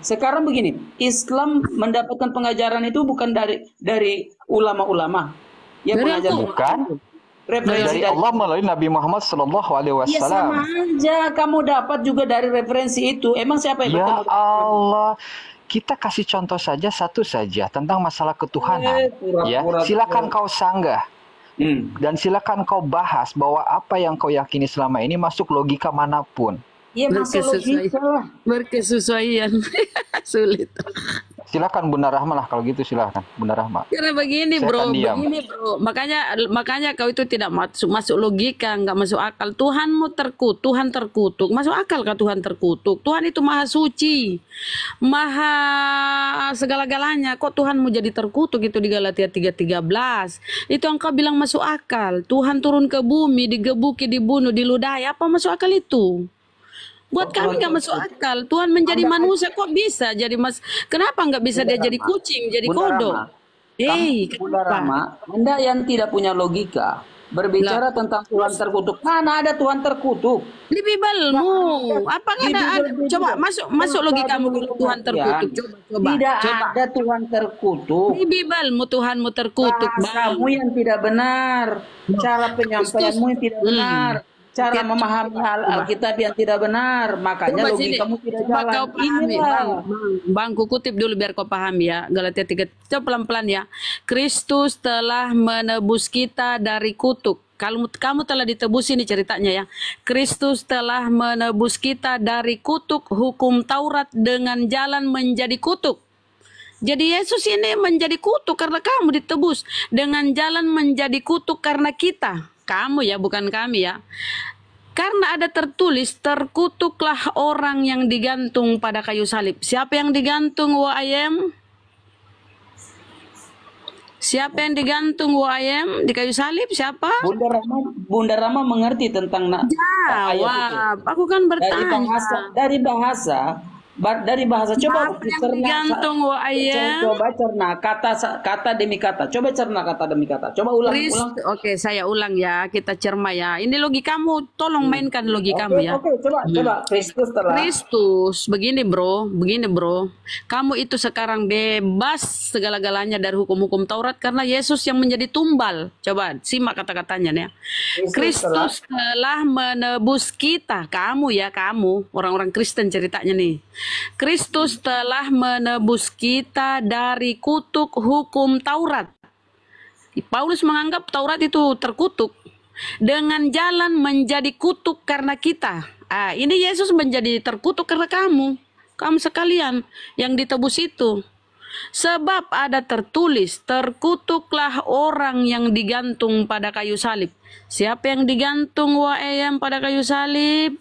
Sekarang begini, Islam mendapatkan pengajaran itu bukan dari ulama-ulama yang mengajar, bukan referensi dari Allah melalui Nabi Muhammad SAW. Ya sama aja, kamu dapat juga dari referensi itu. Emang siapa yang Ya Allah, kita kasih contoh saja, satu saja tentang masalah ketuhanan. Ya, silakan kau sanggah dan silakan kau bahas bahwa apa yang kau yakini selama ini masuk logika manapun. Iya, masuk logika. Berkesesuaian. Sulit. Silakan Bunda Rahma lah kalau gitu, silakan Bunda Rahma. Karena begini bro, makanya kau itu tidak masuk logika, nggak masuk akal. Tuhan terkutuk, masuk akal kah Tuhan terkutuk? Tuhan itu maha suci, maha segala-galanya. Kok Tuhanmu jadi terkutuk? Itu di Galatia 3:13. Itu engkau bilang masuk akal. Tuhan turun ke bumi, digebuki, dibunuh, diludahi. Apa masuk akal itu? Buat kami nggak masuk akal. Tuhan menjadi manusia kok bisa jadi kenapa nggak bisa dia jadi kucing, jadi kodok? Bunda Rama, Anda yang tidak punya logika berbicara tentang Tuhan terkutuk. Mana ada Tuhan terkutuk? Di Bibelmu. Apa ada? Coba masuk logikamu dulu Tuhan terkutuk. Coba. Tidak ada Tuhan terkutuk. Di Bibelmu Tuhanmu terkutuk. Kamu yang tidak benar. Cara penyampaianmu yang tidak benar. Cara memahami Alkitab yang tidak benar, makanya logikamu tidak jalan. Kau pahami, Bang, ku kutip dulu biar kau paham ya. Galatia 3, coba pelan-pelan ya. Kristus telah menebus kita dari kutuk. Kamu telah ditebus, ini ceritanya ya. Kristus telah menebus kita dari kutuk hukum Taurat dengan jalan menjadi kutuk. Jadi Yesus ini menjadi kutuk karena kamu ditebus. Dengan jalan menjadi kutuk karena kita. Kamu ya, bukan kami ya. Karena ada tertulis, terkutuklah orang yang digantung pada kayu salib. Siapa yang digantung, WAM? Siapa yang digantung, WAM? Di kayu salib, siapa? Bunda Rama mengerti tentang jawab. Aku kan bertanya. Dari bahasa coba digantung coba cerna kata demi kata, coba cerna kata demi kata, coba ulang. Oke, saya ulang ya, kita cerma ya. Ini logikamu, tolong mainkan logikamu ya. Coba Kristus begini bro, kamu itu sekarang bebas segala-galanya dari hukum-hukum Taurat karena Yesus yang menjadi tumbal. Coba simak kata-katanya ya. Kristus telah menebus kita, kamu orang-orang Kristen ceritanya nih. Kristus telah menebus kita dari kutuk hukum Taurat. Paulus menganggap Taurat itu terkutuk. Dengan jalan menjadi kutuk karena kita. Ini Yesus menjadi terkutuk karena kamu sekalian yang ditebus itu. Sebab ada tertulis, terkutuklah orang yang digantung pada kayu salib. Siapa yang digantung WAM pada kayu salib?